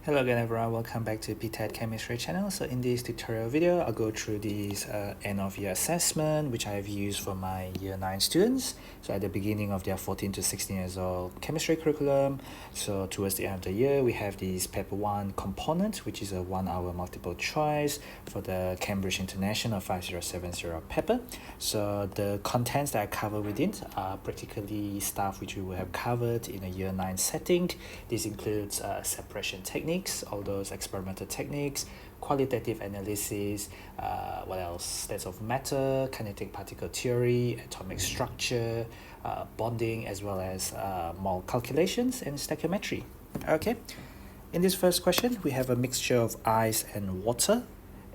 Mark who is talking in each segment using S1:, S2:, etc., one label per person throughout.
S1: Hello again everyone, welcome back to ptet.chemistry channel. So in this tutorial video, I'll go through this end of year assessment which I have used for my year 9 students. So at the beginning of their 14 to 16 years old chemistry curriculum, so towards the end of the year, we have this paper 1 component, which is a 1 hour multiple choice for the Cambridge International 5070 paper. So the contents that I cover within are practically stuff which we will have covered in a year 9 setting. This includes separation techniques, all those experimental techniques, qualitative analysis, what else, states of matter, kinetic particle theory, atomic structure, bonding, as well as mole calculations and stoichiometry. Okay, in this first question, we have a mixture of ice and water,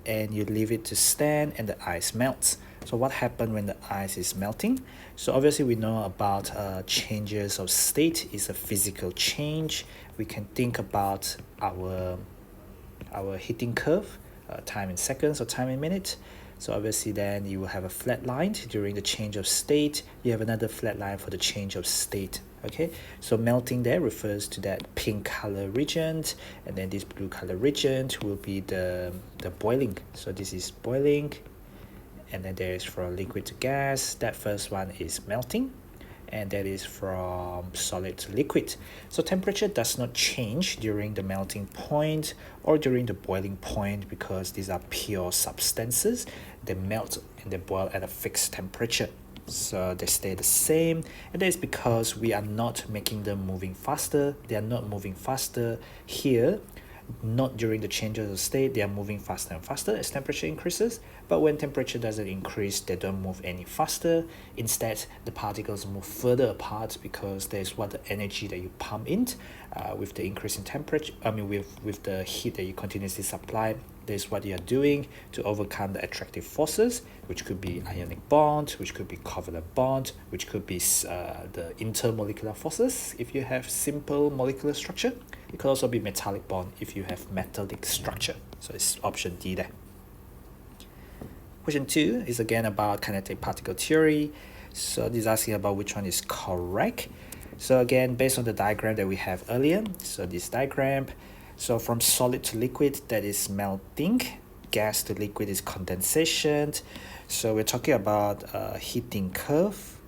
S1: and you leave it to stand and the ice melts. So what happens when the ice is melting? So obviously we know about changes of state is a physical change. We can think about our heating curve, time in seconds or time in minutes. So obviously then you will have a flat line during the change of state. You have another flat line for the change of state. Okay, so melting there refers to that pink color region, and then this blue color region will be the boiling. So this is boiling, and then there is from liquid to gas. That first one is melting, and that is from solid to liquid. So temperature does not change during the melting point or during the boiling point because these are pure substances. They melt and they boil at a fixed temperature. So they stay the same, and that is because we are not making them moving faster. They are not moving faster here. Not during the changes of state, they are moving faster and faster as temperature increases. But when temperature doesn't increase, they don't move any faster. Instead, the particles move further apart because there's what the energy that you pump in with the increase in temperature. With the heat that you continuously supply, there's what you are doing to overcome the attractive forces, which could be ionic bond, which could be covalent bond, which could be the intermolecular forces if you have simple molecular structure. It could also be metallic bond if you have metallic structure. So it's option D there. Question 2 is again about kinetic particle theory. So this is asking about which one is correct. So again, based on the diagram that we have earlier, so this diagram, so from solid to liquid, that is melting. Gas to liquid is condensation. So we're talking about heating curve,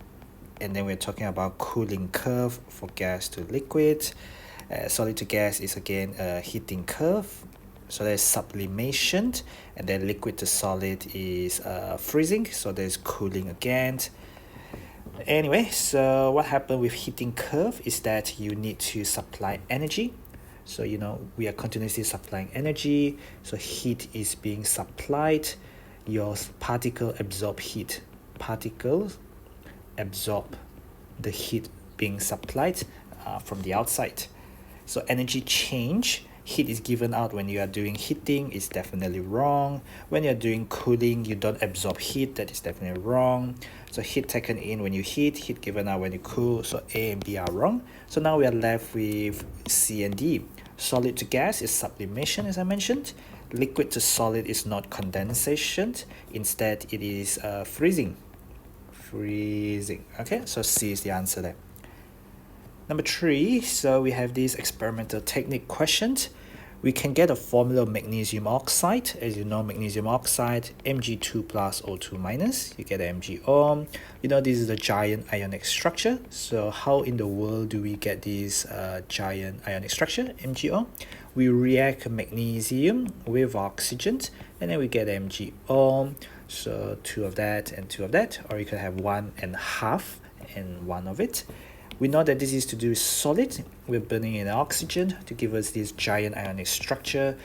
S1: and then we're talking about cooling curve for gas to liquid. Solid to gas is again a heating curve. So there's sublimation, and then liquid to solid is freezing. So there's cooling again. Anyway, so what happened with heating curve is that you need to supply energy. So we are continuously supplying energy. So heat is being supplied. Your particle absorb heat. Particles absorb the heat being supplied from the outside. So energy change, heat is given out when you are doing heating, is definitely wrong. When you're doing cooling, you don't absorb heat, that is definitely wrong. So heat taken in when you heat given out when you cool. So A and B are wrong. So now we are left with C and D. Solid to gas is sublimation, as I mentioned. Liquid to solid is not condensation. Instead, it is freezing. Okay, so C is the answer there. Number 3, so we have this experimental technique questions. We can get a formula of magnesium oxide. As you know, magnesium oxide, Mg2 plus O2 minus, you get MgO. This is a giant ionic structure. So how in the world do we get this giant ionic structure, MgO? We react magnesium with oxygen, and then we get MgO. So 2 of that and 2 of that, or you can have 1.5 and 1 of it. We know that this is to do with solid. We're burning in oxygen to give us this giant ionic structure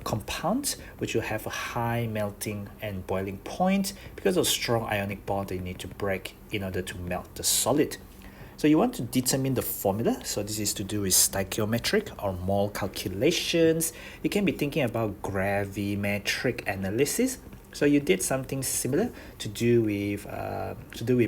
S1: compound, which will have a high melting and boiling point because of strong ionic bond that you need to break in order to melt the solid. So you want to determine the formula. So this is to do with stoichiometric or mole calculations. You can be thinking about gravimetric analysis. So you did something similar to do with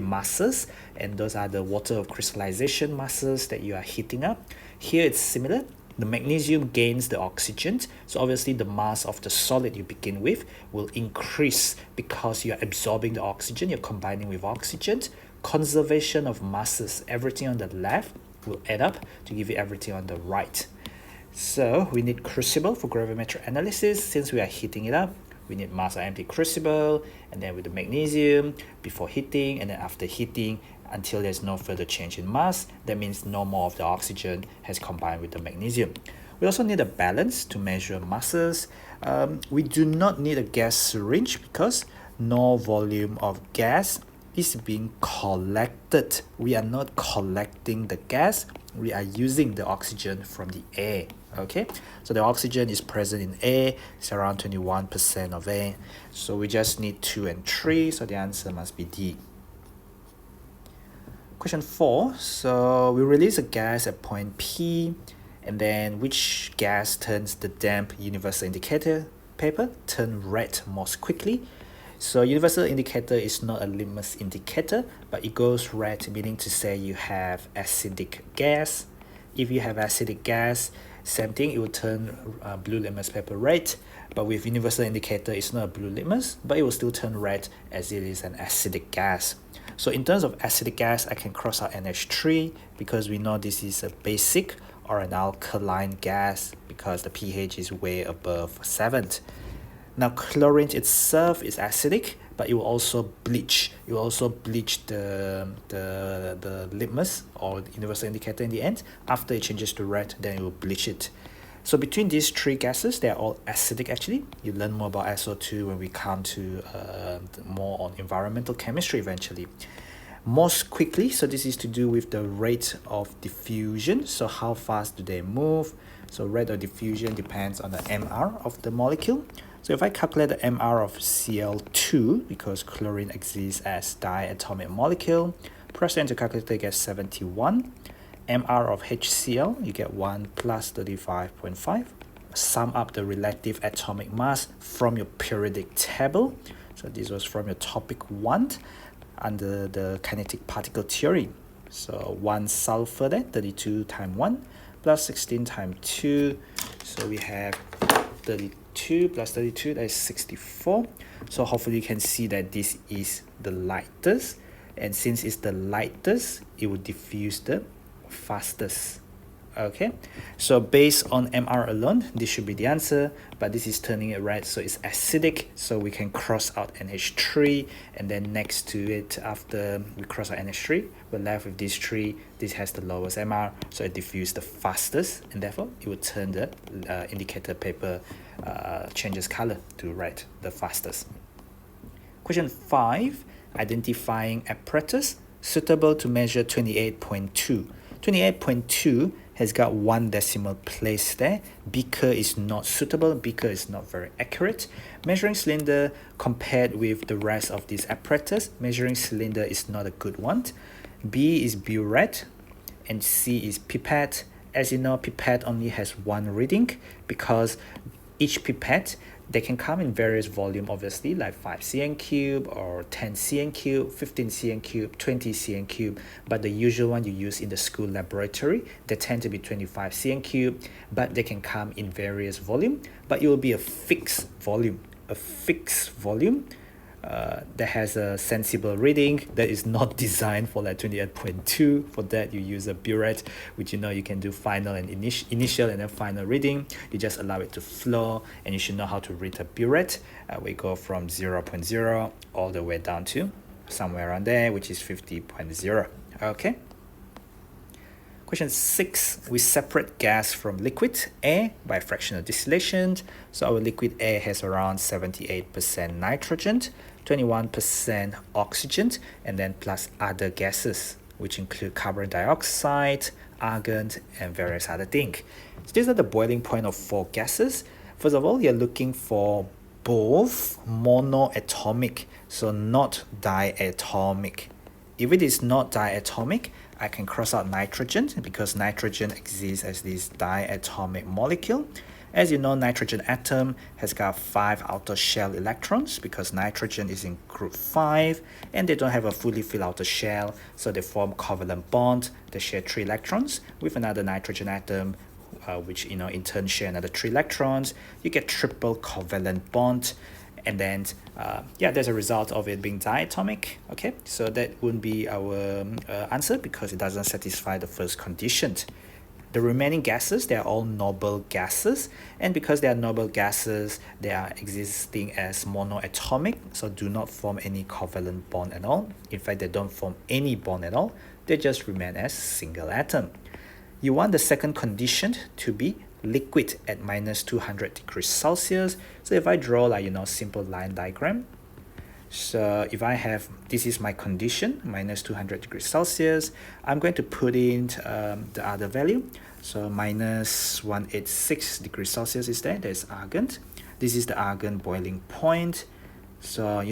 S1: masses, and those are the water of crystallization masses that you are heating up. Here it's similar. The magnesium gains the oxygen, so obviously the mass of the solid you begin with will increase because you're absorbing the oxygen, you're combining with oxygen. Conservation of masses, everything on the left will add up to give you everything on the right. So we need crucible for gravimetric analysis. Since we are heating it up, we need mass or empty crucible, and then with the magnesium before heating, and then after heating until there's no further change in mass. That means no more of the oxygen has combined with the magnesium. We also need a balance to measure masses. We do not need a gas syringe because no volume of gas is being collected. We are not collecting the gas, we are using the oxygen from the air. Okay, so the oxygen is present in air, it's around 21% of air. So we just need 2 and 3, so the answer must be D. Question 4, so we release a gas at point P, and then which gas turns the damp universal indicator paper turn red most quickly? So universal indicator is not a litmus indicator, but it goes red, meaning to say you have acidic gas. If you have acidic gas, same thing, it will turn blue litmus paper red. But with universal indicator, it's not a blue litmus, but it will still turn red as it is an acidic gas. So in terms of acidic gas, I can cross out NH3 because we know this is a basic or an alkaline gas because the pH is way above 7. Now chlorine itself is acidic, but it will also bleach. It will also bleach the litmus or the universal indicator in the end. After it changes to red, then it will bleach it. So between these 3 gases, they are all acidic actually. You learn more about SO2 when we come to more on environmental chemistry eventually. Most quickly, so this is to do with the rate of diffusion. So how fast do they move? So rate of diffusion depends on the MR of the molecule. So if I calculate the MR of Cl2, because chlorine exists as diatomic molecule, press enter calculator, get 71. MR of HCl, you get 1 plus 35.5. Sum up the relative atomic mass from your periodic table. So this was from your topic 1 under the kinetic particle theory. So 1 sulfur there, 32 times 1 plus 16 times 2. So we have 32 plus 32, that is 64. So hopefully you can see that this is the lightest. And since it's the lightest, it will diffuse the fastest. Okay, so based on MR alone, this should be the answer, but this is turning it red, so it's acidic, so we can cross out NH3, and then next to it, after we cross out NH3, we're left with these 3. This has the lowest MR, so it diffuses the fastest, and therefore it will turn the indicator paper changes color to red the fastest. Question 5, identifying apparatus suitable to measure 28.2. 28.2 has got 1 decimal place there. Beaker is not suitable. Beaker is not very accurate. Measuring cylinder compared with the rest of this apparatus, measuring cylinder is not a good one. B is burette and C is pipette. As you know, pipette only has 1 reading because each pipette, they can come in various volume, obviously, like 5 cm cube or 10 cm cube, 15 cm cube, 20 cm cube. But the usual one you use in the school laboratory, they tend to be 25 cm cube, but they can come in various volume. But it will be a fixed volume, that has a sensible reading that is not designed for like 28.2. For that, you use a burette, which you know you can do final and initial and then final reading. You just allow it to flow, and you should know how to read a burette. We go from 0.0 all the way down to somewhere around there, which is 50.0. Okay. Question 6, we separate gas from liquid air by fractional distillation. So our liquid air has around 78% nitrogen, 21% oxygen, and then plus other gases, which include carbon dioxide, argon, and various other things. So these are the boiling point of 4 gases. First of all, you're looking for both monoatomic, so not diatomic. If it is not diatomic, I can cross out nitrogen because nitrogen exists as this diatomic molecule. As you know, nitrogen atom has got 5 outer shell electrons because nitrogen is in group 5 and they don't have a fully filled outer shell, so they form covalent bond. They share 3 electrons with another nitrogen atom, which in turn share another 3 electrons. You get triple covalent bond. And then there's a result of it being diatomic. Okay, so that wouldn't be our answer because it doesn't satisfy the first condition. The remaining gases, they are all noble gases, and because they are noble gases, they are existing as monoatomic, so do not form any covalent bond at all. In fact, they don't form any bond at all. They just remain as single atom. You want the second condition to be liquid at minus 200 degrees Celsius. So if I draw like, simple line diagram, so if I have, this is my condition, minus 200 degrees Celsius, I'm going to put in the other value. So minus 186 degrees Celsius is there, there's argon. This is the argon boiling point. So,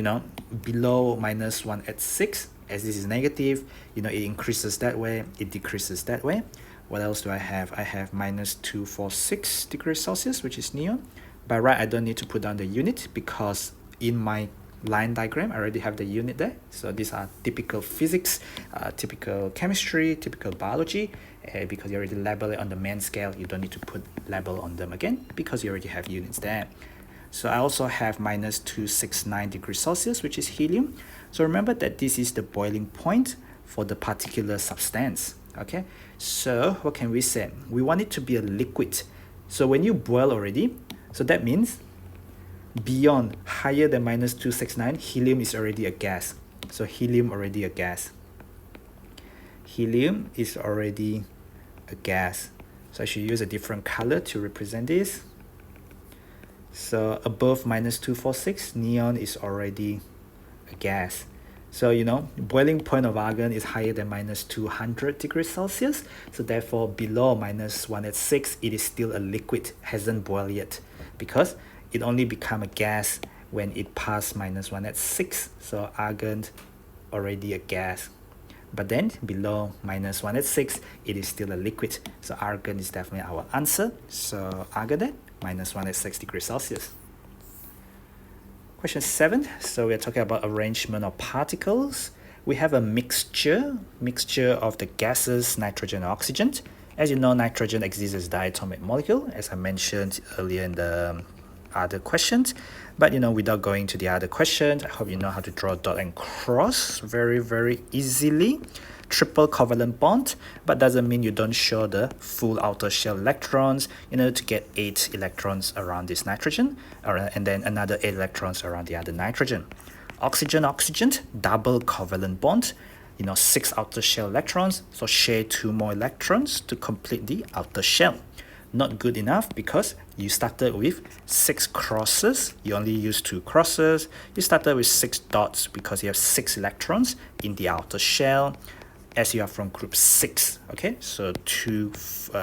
S1: below minus 186, as this is negative, it increases that way, it decreases that way. What else do I have? I have minus 246 degrees Celsius, which is neon. By right, I don't need to put down the unit because in my line diagram, I already have the unit there. So these are typical physics, typical chemistry, typical biology. Because you already label it on the main scale, you don't need to put label on them again because you already have units there. So I also have minus 269 degrees Celsius, which is helium. So remember that this is the boiling point for the particular substance. Okay, so what can we say? We want it to be a liquid. So when you boil already, so that means beyond higher than minus 269, helium is already a gas. So helium already a gas. Helium is already a gas. So I should use a different color to represent this. So above minus 246, neon is already a gas. So, boiling point of argon is higher than minus 200 degrees Celsius. So therefore, below minus 186, it is still a liquid, hasn't boiled yet. Because it only become a gas when it passed minus 186. So argon already a gas. But then below minus 186, it is still a liquid. So argon is definitely our answer. So argon then, minus 186 degrees Celsius. Question 7. So we're talking about arrangement of particles. We have a mixture of the gases, nitrogen and oxygen. As you know, nitrogen exists as diatomic molecule, as I mentioned earlier in the other questions. But without going to the other questions, I hope you know how to draw dot and cross very, very easily. Triple covalent bond, but doesn't mean you don't show the full outer shell electrons, to get 8 electrons around this nitrogen, and then another 8 electrons around the other nitrogen. Oxygen, double covalent bond, 6 outer shell electrons, so share 2 more electrons to complete the outer shell. Not good enough because you started with 6 crosses, you only used 2 crosses. You started with 6 dots because you have 6 electrons in the outer shell, as you are from group 6. Okay, so 2,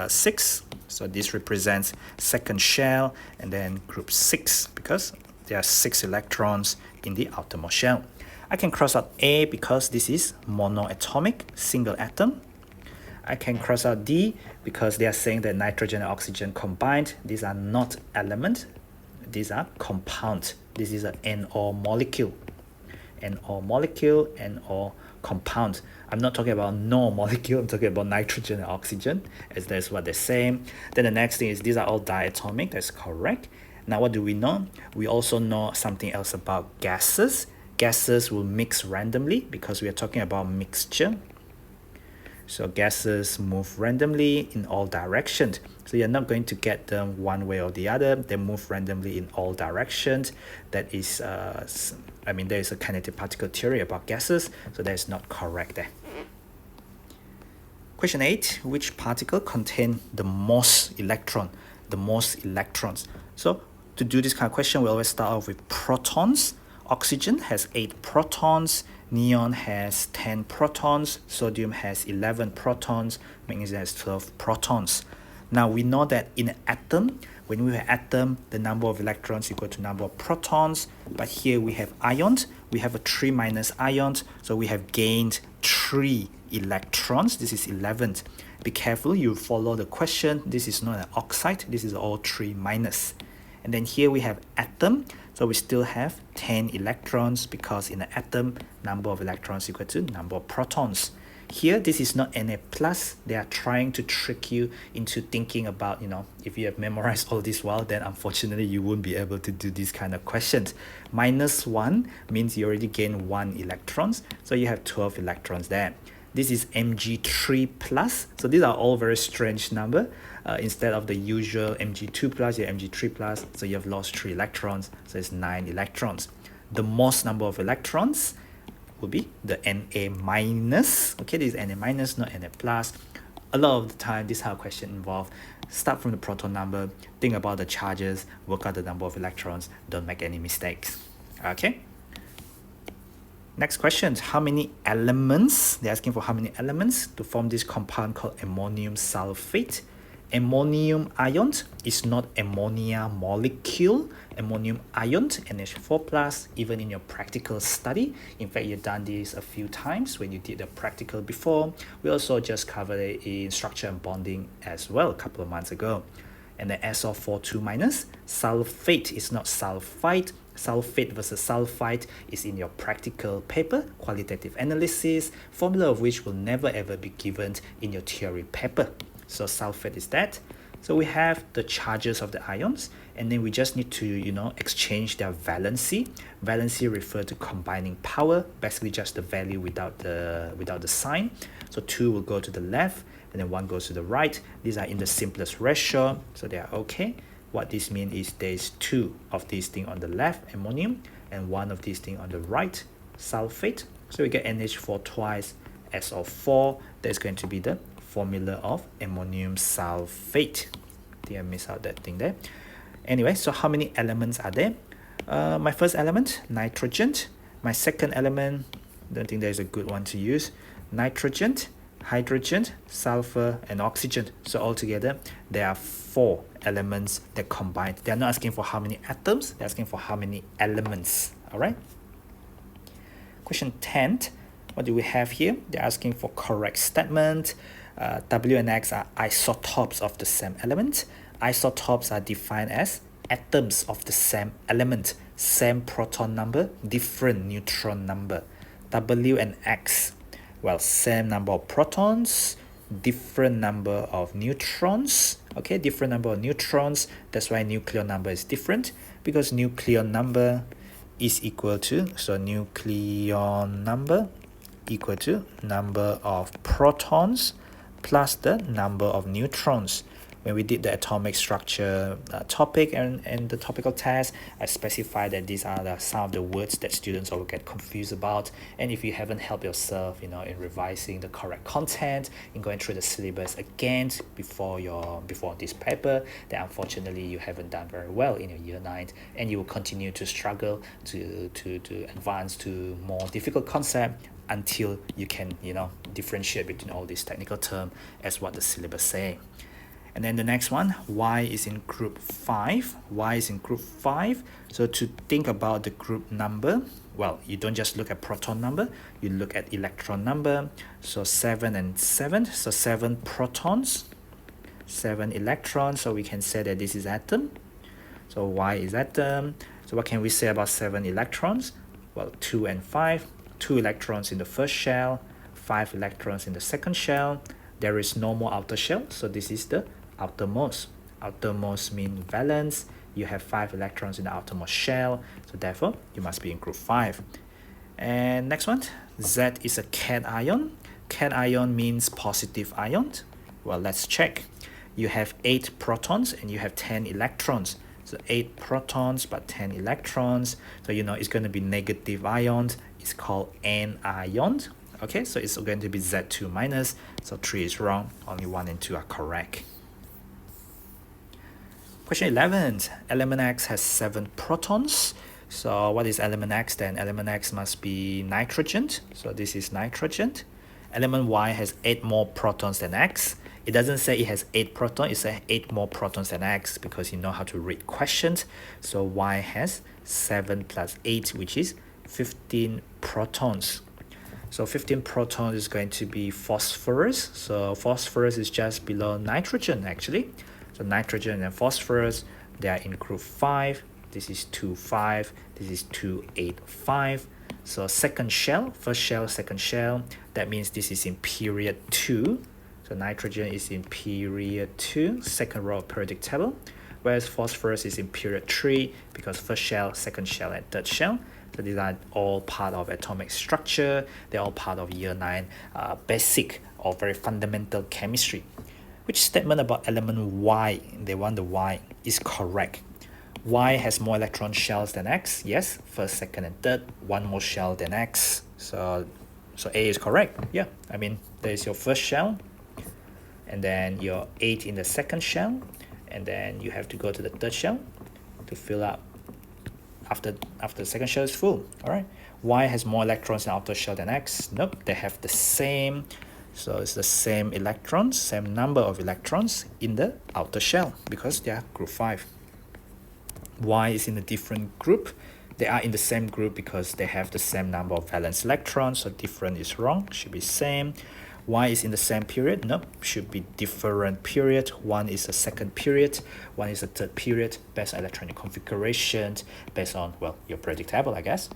S1: 6, so this represents second shell, and then group 6 because there are 6 electrons in the outermost shell. I can cross out A because this is monoatomic, single atom. I can cross out D because they are saying that nitrogen and oxygen combined. These are not elements, these are compound. This is an NO molecule. NO molecule, NO compound. I'm not talking about no molecule, I'm talking about nitrogen and oxygen, as that's what they're saying. Then the next thing is these are all diatomic, that's correct. Now what do we know? We also know something else about gases. Gases will mix randomly because we are talking about mixture. So gases move randomly in all directions. So you're not going to get them one way or the other. They move randomly in all directions. That is, there is a kinetic particle theory about gases, so that is not correct there. Question 8, which particle contain the most electron? The most electrons. So to do this kind of question, we always start off with protons. Oxygen has 8 protons, neon has 10 protons, sodium has 11 protons, magnesium has 12 protons. Now we know that in an atom, when we have atom, the number of electrons equal to number of protons, but here we have ions, we have a 3 minus ions, so we have gained 3 electrons. This is 11. Be careful, you follow the question. This is not an oxide, this is all 3 minus. And then here we have atom, so we still have 10 electrons because in an atom, number of electrons equal to number of protons. Here, this is not Na+. They are trying to trick you into thinking about, if you have memorized all this well, then unfortunately you won't be able to do these kind of questions. -1 means you already gain 1 electrons, so you have 12 electrons there. This is Mg3 plus. So these are all very strange number. Instead of the usual Mg2 plus, you have Mg3 plus. So you have lost 3 electrons. So it's 9 electrons. The most number of electrons will be the Na minus. Okay, this is Na minus, not Na plus. A lot of the time, this is how question involve. Start from the proton number, think about the charges, work out the number of electrons, don't make any mistakes. Okay. Next question, how many elements? They're asking for how many elements to form this compound called ammonium sulfate. Ammonium ion is not ammonia molecule. Ammonium ion, NH4 plus, even in your practical study. In fact, you've done this a few times when you did the practical before. We also just covered it in structure and bonding as well a couple of months ago. And the SO4 2 minus, sulfate is not sulfite. Sulfate versus sulfite is in your practical paper, qualitative analysis, formula of which will never ever be given in your theory paper. So sulfate is that. So we have the charges of the ions, and then we just need to, exchange their valency. Valency refers to combining power, basically just the value without the sign. So 2 will go to the left, and then 1 goes to the right. These are in the simplest ratio, so they are okay. What this means is there's 2 of these things on the left, ammonium, and 1 of these things on the right, sulfate. So we get NH4 twice, SO4. That's going to be the formula of ammonium sulfate. I think I missed out that thing there. Anyway, so how many elements are there? My first element, nitrogen. My second element, don't think there's a good one to use. Nitrogen, hydrogen, sulfur, and oxygen. So altogether, there are 4 elements that combine. They're not asking for how many atoms, they're asking for how many elements. All right. Question 10. What do we have here? They're asking for correct statement. W and X are isotopes of the same element. Isotopes are defined as atoms of the same element. Same proton number, different neutron number. W and X, well, same number of protons, different number of neutrons. Okay, different number of neutrons. That's why nuclear number is different, because nuclear number is equal to, so nuclear number equal to number of protons plus the number of neutrons. When we did the atomic structure topic and the topical test, I specified that these are some of the words that students will get confused about. And if you haven't helped yourself, in revising the correct content, in going through the syllabus again before this paper, then unfortunately you haven't done very well in your year 9, and you will continue to struggle to advance to more difficult concept until you can differentiate between all these technical terms as what the syllabus say. And then the next one, Y is in group 5. Y is in group 5. So to think about the group number, well, you don't just look at proton number, you look at electron number. So 7 and 7, so 7 protons, 7 electrons. So we can say that this is atom. So Y is atom. So what can we say about 7 electrons? Well, 2 and 5, 2 electrons in the first shell, 5 electrons in the second shell. There is no more outer shell, so this is the outermost. Outermost means valence. You have 5 electrons in the outermost shell, so therefore you must be in group 5. And next one, Z is a cation. Cation means positive ion. Well, let's check. You have 8 protons and you have 10 electrons. So 8 protons but 10 electrons. So it's going to be negative ion. It's called anion. Okay, so it's going to be Z2 minus. So 3 is wrong. Only 1 and 2 are correct. Question 11. Element X has 7 protons. So what is element X then? Element X must be nitrogen. So this is nitrogen. Element Y has 8 more protons than X. It doesn't say it has 8 protons. It says 8 more protons than X, because you know how to read questions. So Y has 7 plus 8, which is 15 protons. So 15 protons is going to be phosphorus. So phosphorus is just below nitrogen actually. So nitrogen and phosphorus, they are in group 5. This is 2, 5. This is 2, 8, 5. So second shell, first shell, second shell. That means this is in period 2. So nitrogen is in period 2, second row of periodic table. Whereas phosphorus is in period 3, because first shell, second shell, and third shell. So these are all part of atomic structure. They're all part of year 9 basic or very fundamental chemistry. Which statement about element Y, they want the Y, is correct? Y has more electron shells than X. Yes, first, second, and third, one more shell than X. So A is correct. Yeah, I mean, there is your first shell, and then your 8 in the second shell, and then you have to go to the third shell to fill up after the second shell is full. All right. Y has more electrons in the outer shell than X. Nope, they have the same. So it's the same electrons, same number of electrons in the outer shell because they are group 5. Y is in a different group. They are in the same group because they have the same number of valence electrons. So different is wrong, should be same. Y is in the same period. Nope, should be different period. One is a second period, one is a third period, based on electronic configuration, based on, well, your periodic table, I guess.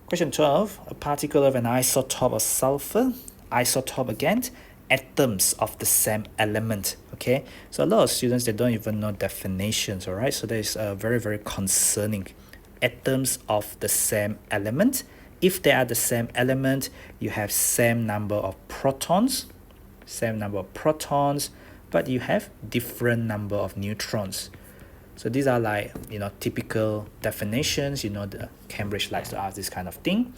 S1: Question 12, a particle of an isotope of sulfur, isotope again, atoms of the same element. Okay, so a lot of students, they don't even know definitions. All right, so that is very, very concerning. Atoms of the same element. If they are the same element, you have same number of protons, but you have different number of neutrons. So these are like, typical definitions. The Cambridge likes to ask this kind of thing.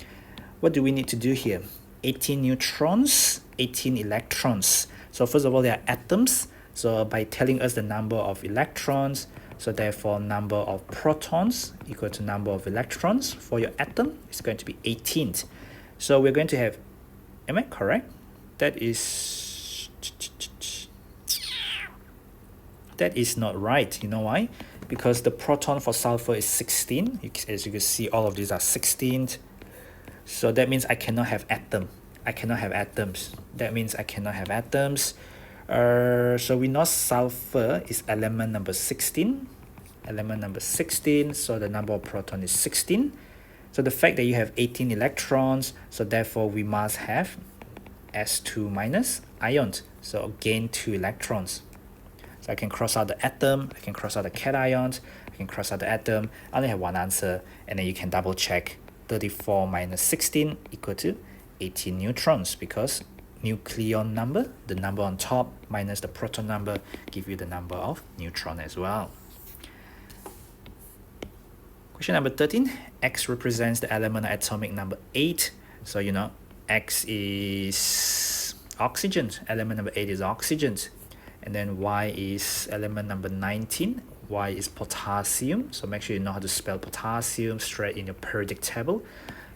S1: What do we need to do here? 18 neutrons, 18 electrons. So first of all, they are atoms. So by telling us the number of electrons, so therefore number of protons equal to number of electrons for your atom is going to be 18. So we're going to have, am I correct? That is not right. You know why? Because the proton for sulfur is 16. As you can see, all of these are 16. So that means I cannot have atom. I cannot have atoms. That means I cannot have atoms. So we know sulfur is element number 16. Element number 16. So the number of proton is 16. So the fact that you have 18 electrons, so therefore we must have S2 minus ions. So gain 2 electrons. So I can cross out the atom, I can cross out the cations, I can cross out the atom. I only have one answer, and then you can double check 34 minus 16 equal to 18 neutrons, because nucleon number, the number on top minus the proton number, give you the number of neutron as well. Question number 13, X represents the element atomic number 8. So X is oxygen, element number 8 is oxygen. And then Y is element number 19. Y is potassium. So make sure you know how to spell potassium straight in your periodic table.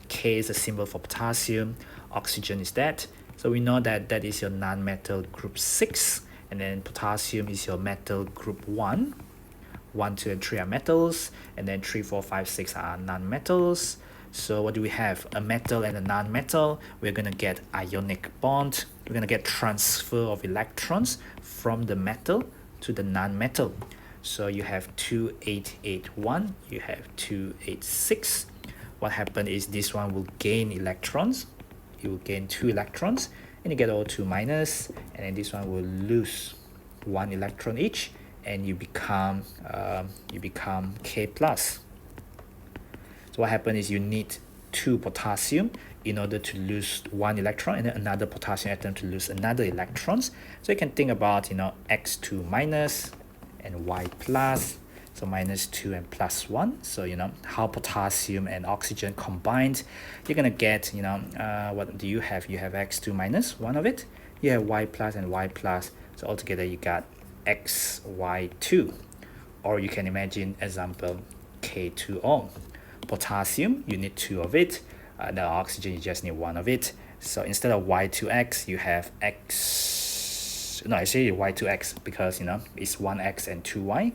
S1: K is a symbol for potassium. Oxygen is that. So we know that that is your non-metal group 6. And then potassium is your metal group 1. 1, 2, and 3 are metals. And then 3, 4, 5, 6 are non-metals. So what do we have? A metal and a non-metal. We're going to get ionic bond. We're going to get transfer of electrons from the metal to the non-metal. So you have 2881, you have 286. What happened is this one will gain electrons. It will gain 2 electrons, and you get O2 minus, and then this one will lose 1 electron each, and you become K plus. So what happened is you need 2 potassium in order to lose 1 electron, and then another potassium atom to lose another electrons. So you can think about X2 minus and Y plus. So minus 2 and plus 1. So how potassium and oxygen combined, you're gonna get what do you have? You have X2 minus, one of it. You have Y plus and Y plus. So altogether you got XY2. Or you can imagine example K2O. Potassium, you need 2 of it. The oxygen, you just need 1 of it. So instead of Y2X, you have Y2X because it's 1X and 2Y.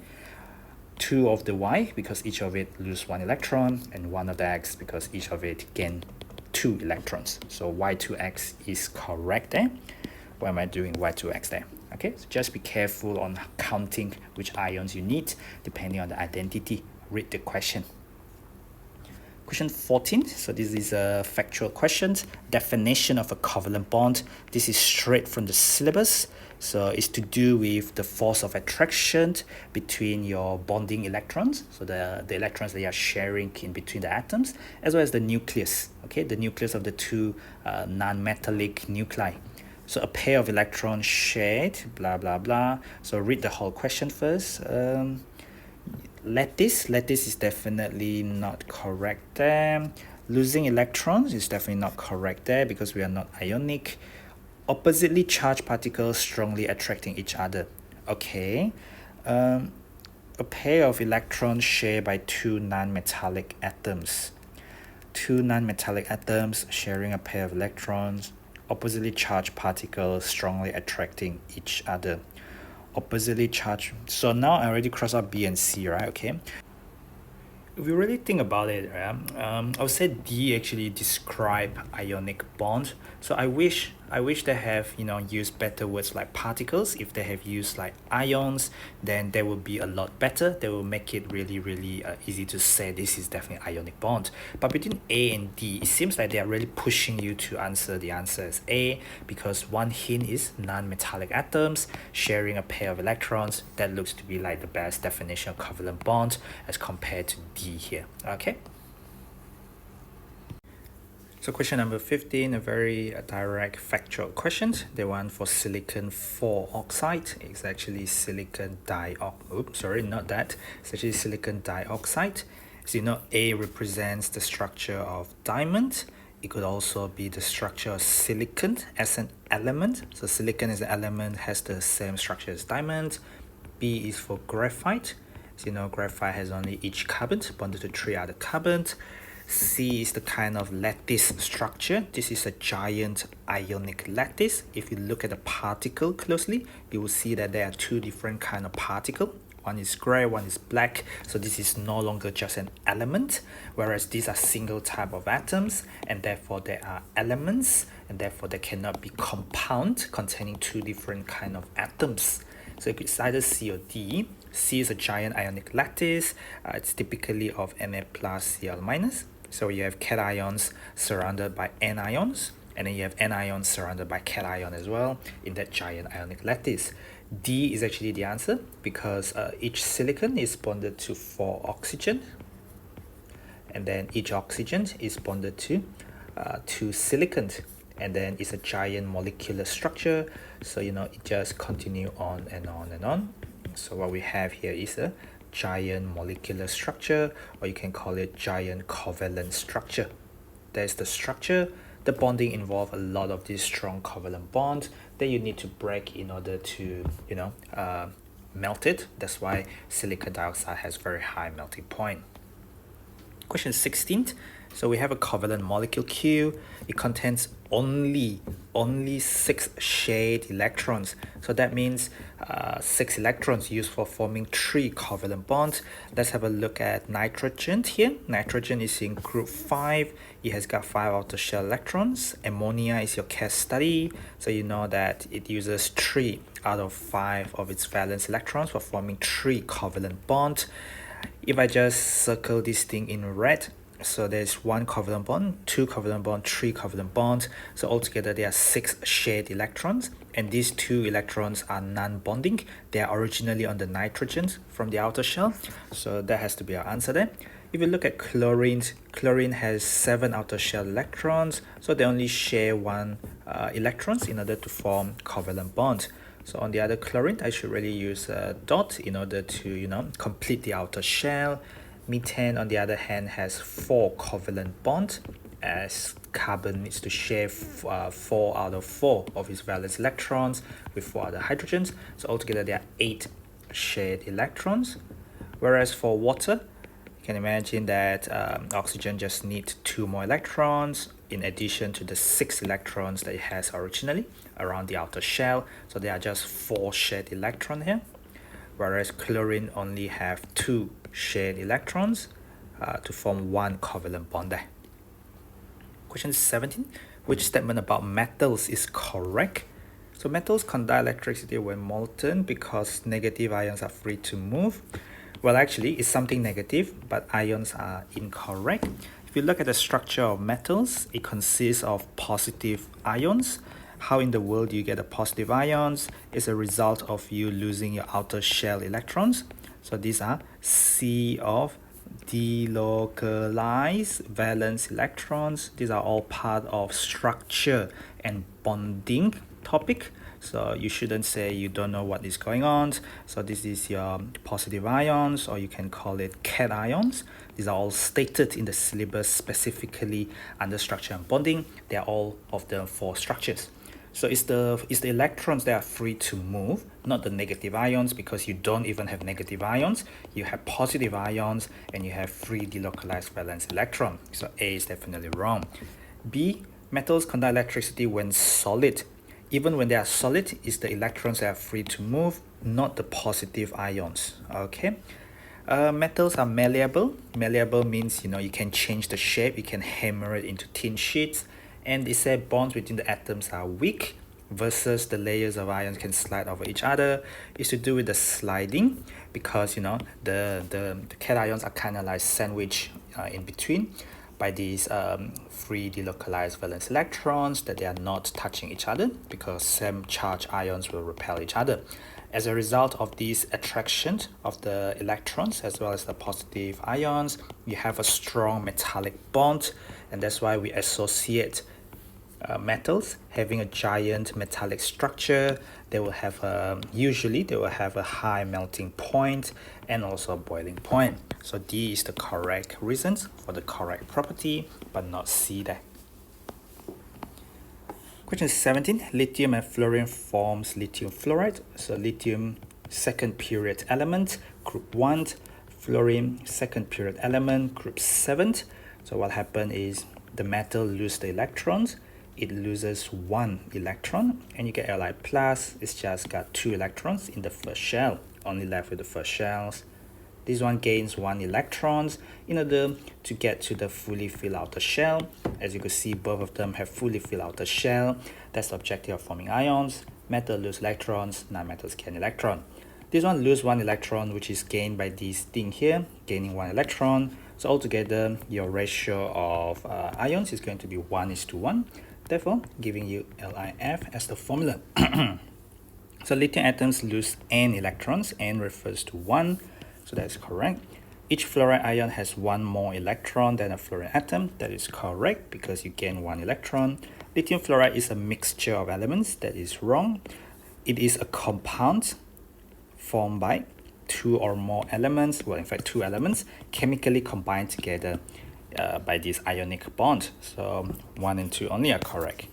S1: 2 of the Y because each of it lose 1 electron, and 1 of the X because each of it gain 2 electrons. So Y2X is correct there. Why am I doing Y2X there? Okay, so just be careful on counting which ions you need depending on the identity. Read the question. Question 14, so this is a factual question. Definition of a covalent bond. This is straight from the syllabus. So it's to do with the force of attraction between your bonding electrons, so the electrons that you are sharing in between the atoms, as well as the nucleus, okay, the nucleus of the two non-metallic nuclei. So a pair of electrons shared, blah, blah, blah. So read the whole question first. Lattice is definitely not correct there. Losing electrons is definitely not correct there because we are not ionic. Oppositely charged particles strongly attracting each other. Okay. A pair of electrons shared by two non-metallic atoms. Two non-metallic atoms sharing a pair of electrons. Oppositely charged particles strongly attracting each other. Oppositely charged. So now I already crossed out B and C, right? Okay. If you really think about it, I would say D actually describe ionic bond. So I wish they have used better words like particles. If they have used like ions, then they will be a lot better. They will make it really easy to say this is definitely ionic bond. But between A and D, it seems like they are really pushing you to answer the answer as A, because one hint is non-metallic atoms sharing a pair of electrons. That looks to be like the best definition of covalent bond as compared to D here. Okay. So question number 15, a very direct factual question. The one for silicon 4 oxide. It's actually silicon dioxide. Sorry, not that. It's actually silicon dioxide. So A represents the structure of diamond. It could also be the structure of silicon as an element. So silicon as an element has the same structure as diamond. B is for graphite. So graphite has only each carbon bonded to 3 other carbons. C is the kind of lattice structure. This is a giant ionic lattice. If you look at the particle closely, you will see that there are two different kind of particle. One is gray, one is black. So this is no longer just an element, whereas these are single type of atoms, and therefore they are elements, and therefore they cannot be compound containing two different kind of atoms. So it's either C or D. C is a giant ionic lattice. It's typically of Na plus Cl minus. So you have cations surrounded by anions, and then you have anions surrounded by cation as well in that giant ionic lattice. D is actually the answer because each silicon is bonded to 4 oxygen, and then each oxygen is bonded to 2 silicon, and then it's a giant molecular structure. So it just continue on and on and on. So what we have here is a giant molecular structure, or you can call it giant covalent structure. There's the structure. The bonding involve a lot of these strong covalent bonds that you need to break in order to melt it. That's why silicon dioxide has very high melting point. Question 16. So we have a covalent molecule Q. It contains only 6 shared electrons. So that means 6 electrons used for forming 3 covalent bonds. Let's have a look at nitrogen here. Nitrogen is in group 5. It has got 5 outer shell electrons. Ammonia is your case study. So you know that it uses 3 out of 5 of its valence electrons for forming 3 covalent bonds. If I just circle this thing in red, so there's 1 covalent bond, 2 covalent bond, 3 covalent bonds. So altogether there are 6 shared electrons, and these 2 electrons are non-bonding. They are originally on the nitrogen from the outer shell. So that has to be our answer there. If you look at chlorine, chlorine has 7 outer shell electrons, so they only share 1 electrons in order to form covalent bonds. So on the other chlorine, I should really use a dot in order to complete the outer shell. Methane, on the other hand, has 4 covalent bonds, as carbon needs to share 4 out of 4 of its valence electrons with 4 other hydrogens. So altogether there are 8 shared electrons. Whereas for water, you can imagine that oxygen just needs 2 more electrons in addition to the 6 electrons that it has originally around the outer shell. So there are just 4 shared electrons here, whereas chlorine only have 2 shared electrons to form 1 covalent bond there. Question 17. Which statement about metals is correct? So metals conduct electricity when molten because negative ions are free to move. Well, actually, it's something negative, but ions are incorrect. If we look at the structure of metals, it consists of positive ions. How in the world do you get the positive ions? It's a result of you losing your outer shell electrons. So these are C of delocalized valence electrons. These are all part of structure and bonding topic. So you shouldn't say you don't know what is going on. So this is your positive ions, or you can call it cations. These are all stated in the syllabus specifically under structure and bonding. They are all of the 4 structures. So it's the electrons that are free to move, not the negative ions, because you don't even have negative ions. You have positive ions and you have free delocalized valence electron. So A is definitely wrong. B, metals conduct electricity when solid. Even when they are solid, it's the electrons that are free to move, not the positive ions. Okay. Metals are malleable. Malleable means, you can change the shape. You can hammer it into thin sheets. And they say bonds between the atoms are weak versus the layers of ions can slide over each other. It's to do with the sliding, because the cations are kind of like sandwiched in between by these free delocalized valence electrons, that they are not touching each other because same charge ions will repel each other. As a result of these attraction of the electrons as well as the positive ions, you have a strong metallic bond, and that's why we associate metals having a giant metallic structure. They will have usually they will have a high melting point and also a boiling point. So D is the correct reasons for the correct property, but not C there. Question 17. Lithium and fluorine forms lithium fluoride. So lithium, second period element, group 1. Fluorine, second period element, group 7. So what happened is the metal loses the electrons. It loses 1 electron, and you get Li+. It's just got 2 electrons in the first shell, only left with the first shells. This one gains 1 electrons in order to get to the fully filled outer shell. As you can see, both of them have fully filled outer shell. That's the objective of forming ions. Metal lose electrons, non-metals gain electron. This one lose 1 electron, which is gained by this thing here, gaining 1 electron. So altogether, your ratio of ions is going to be 1:1. Therefore, giving you LiF as the formula. So lithium atoms lose n electrons. N refers to 1, so that is correct. Each fluoride ion has 1 more electron than a fluorine atom. That is correct because you gain 1 electron. Lithium fluoride is a mixture of elements. That is wrong. It is a compound formed by 2 or more elements, well, in fact 2 elements, chemically combined together by this ionic bond. So 1 and 2 only are correct.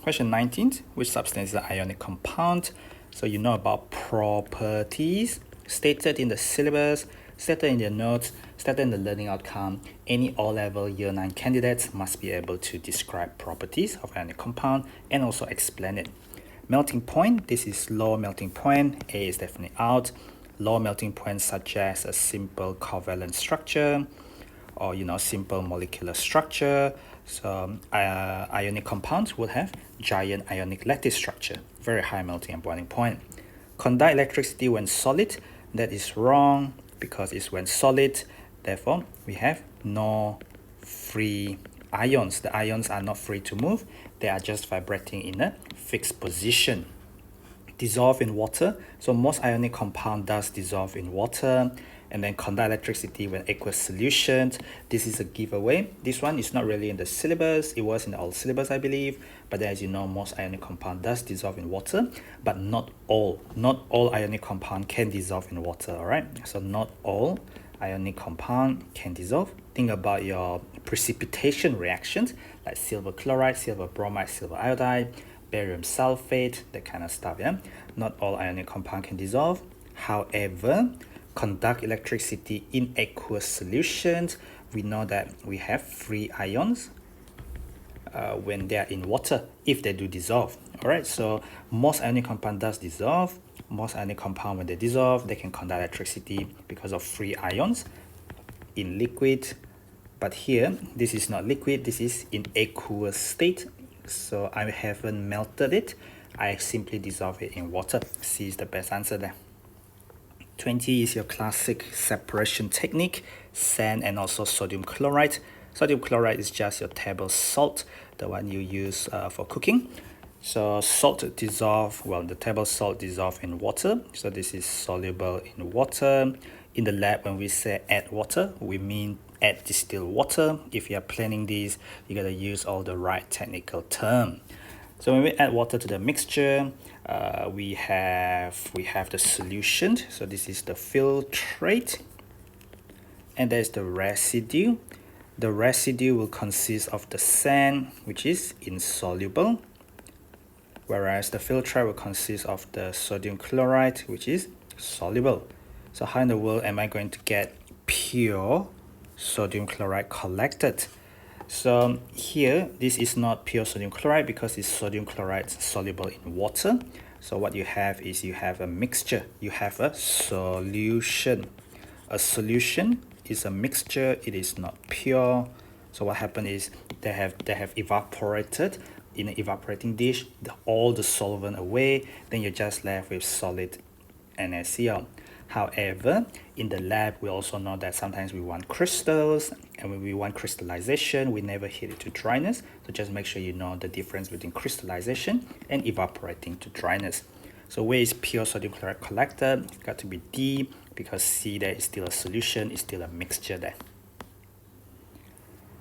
S1: Question 19. Which substance is an ionic compound? So you know about properties stated in the syllabus, stated in your notes, stated in the learning outcome. Any O-level year 9 candidates must be able to describe properties of ionic compound and also explain it. Melting point, this is low melting point. A is definitely out. Low melting point suggests a simple covalent structure, or simple molecular structure. So ionic compounds will have giant ionic lattice structure, very high melting and boiling point. Conduct electricity when solid. That is wrong because it's when solid. Therefore, we have no free ions. The ions are not free to move. They are just vibrating in a fixed position. Dissolve in water. So most ionic compound does dissolve in water. And then conduct electricity when aqueous solutions. This is a giveaway. This one is not really in the syllabus. It was in the old syllabus, I believe. But as you know, most ionic compound does dissolve in water, but not all. Not all ionic compound can dissolve in water, all right? So not all ionic compound can dissolve. Think about your precipitation reactions, like silver chloride, silver bromide, silver iodide, barium sulfate, that kind of stuff, yeah? Not all ionic compound can dissolve. However, conduct electricity in aqueous solutions. We know that we have free ions when they are in water, if they do dissolve. All right, so most ionic compound does dissolve. Most ionic compound, when they dissolve, they can conduct electricity because of free ions in liquid. But here, this is not liquid, this is in aqueous state. So I haven't melted it. I simply dissolve it in water. C is the best answer there. 20 is your classic separation technique, sand and also sodium chloride. Sodium chloride is just your table salt, the one you use for cooking. So salt dissolve, well, the table salt dissolve in water. So this is soluble in water. In the lab, when we say add water, we mean add distilled water. If you are planning this, you gotta use all the right technical term. So when we add water to the mixture, we have the solution. So this is the filtrate, and there's the residue. The residue will consist of the sand, which is insoluble, whereas the filtrate will consist of the sodium chloride, which is soluble. So how in the world am I going to get pure sodium chloride collected? So here, this is not pure sodium chloride because it's sodium chloride soluble in water. So what you have is you have a mixture, you have a solution. A solution is a mixture, it is not pure. So what happened is they have evaporated in an evaporating dish, all the solvent away, then you're just left with solid NaCl. However, in the lab, we also know that sometimes we want crystals, and when we want crystallization, we never heat it to dryness. So just make sure you know the difference between crystallization and evaporating to dryness. So where is pure sodium chloride collected? It's got to be D, because C there is still a solution, it's still a mixture there.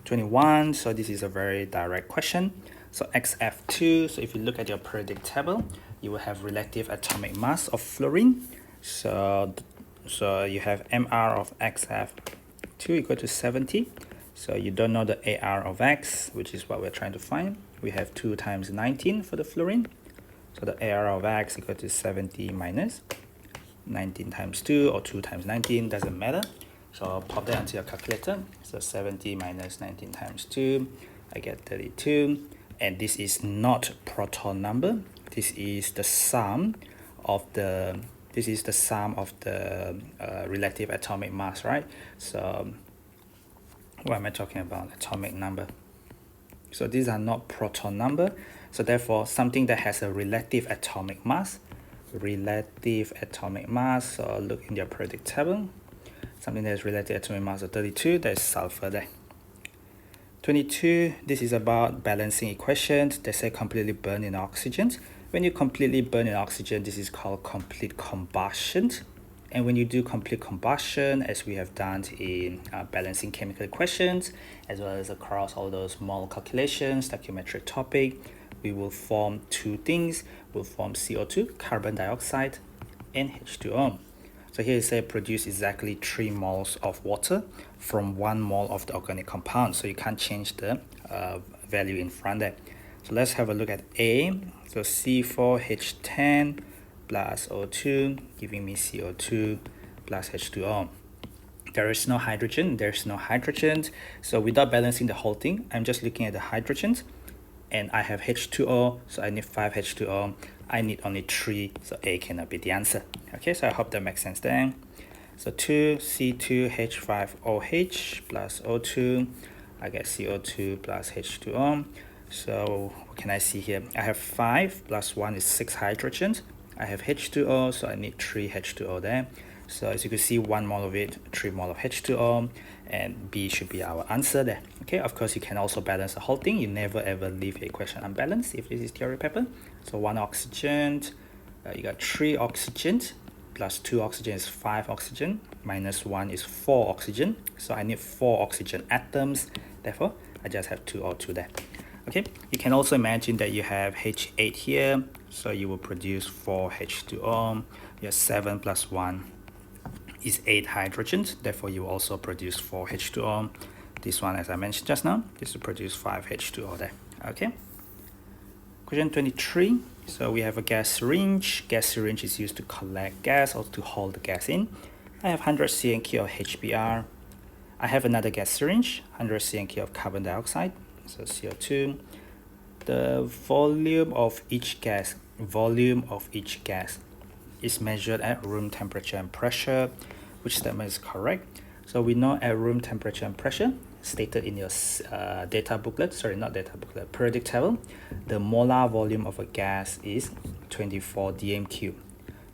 S1: 21, so this is a very direct question. So XF2, so if you look at your periodic table, you will have relative atomic mass of fluorine. So you have MR of XF2 equal to 70. So you don't know the AR of X, which is what we're trying to find. We have 2 times 19 for the fluorine. So the AR of X equal to 70 minus 19 times 2 or 2 times 19, doesn't matter. So pop that onto your calculator. So 70 minus 19 times 2, I get 32. And this is not proton number. This is the sum of the relative atomic mass, right? So what am I talking about? Atomic number. So these are not proton number. So therefore, something that has a relative atomic mass, so look in your periodic table. Something that has relative atomic mass of 32, there's sulfur there. 22, this is about balancing equations. They say completely burn in oxygen. When you completely burn in oxygen, this is called complete combustion. And when you do complete combustion, as we have done in balancing chemical equations, as well as across all those mole calculations, stoichiometric topic, we will form 2 things. We'll form CO2, carbon dioxide, and H2O. So here it says produce exactly 3 moles of water from 1 mole of the organic compound. So you can't change the value in front there. So let's have a look at A. So C4H10 plus O2, giving me CO2 plus H2O. There is no hydrogen, there's no hydrogen. So without balancing the whole thing, I'm just looking at the hydrogens. And I have H2O, so I need 5 H2O. I need only 3, so A cannot be the answer. Okay, so I hope that makes sense then. So 2C2H5OH plus O2, I get CO2 plus H2O. So what can I see here? I have 5 plus 1 is 6 hydrogens. I have H2O, so I need 3 H2O there. So as you can see, 1 mole of it, 3 mole of H2O, and B should be our answer there. Okay, of course, you can also balance the whole thing. You never ever leave a equation unbalanced if this is theory paper. So 1 oxygen, you got 3 oxygen, plus 2 oxygen is 5 oxygen, minus 1 is 4 oxygen. So I need 4 oxygen atoms, therefore I just have 2 O2 there. Okay, you can also imagine that you have H8 here, so you will produce 4 H2O. You have 7 plus 1 is 8 hydrogens, therefore you also produce 4 H2O. This one, as I mentioned just now, this will produce 5 H2O there. Okay. Question 23. So we have a gas syringe. Gas syringe is used to collect gas or to hold the gas in. I have 100 cNq of HBr. I have another gas syringe, 100 cNq of carbon dioxide, so CO2. The volume of each gas is measured at room temperature and pressure. Which statement is correct? So we know at room temperature and pressure, stated in your periodic table, the molar volume of a gas is 24 dm cubed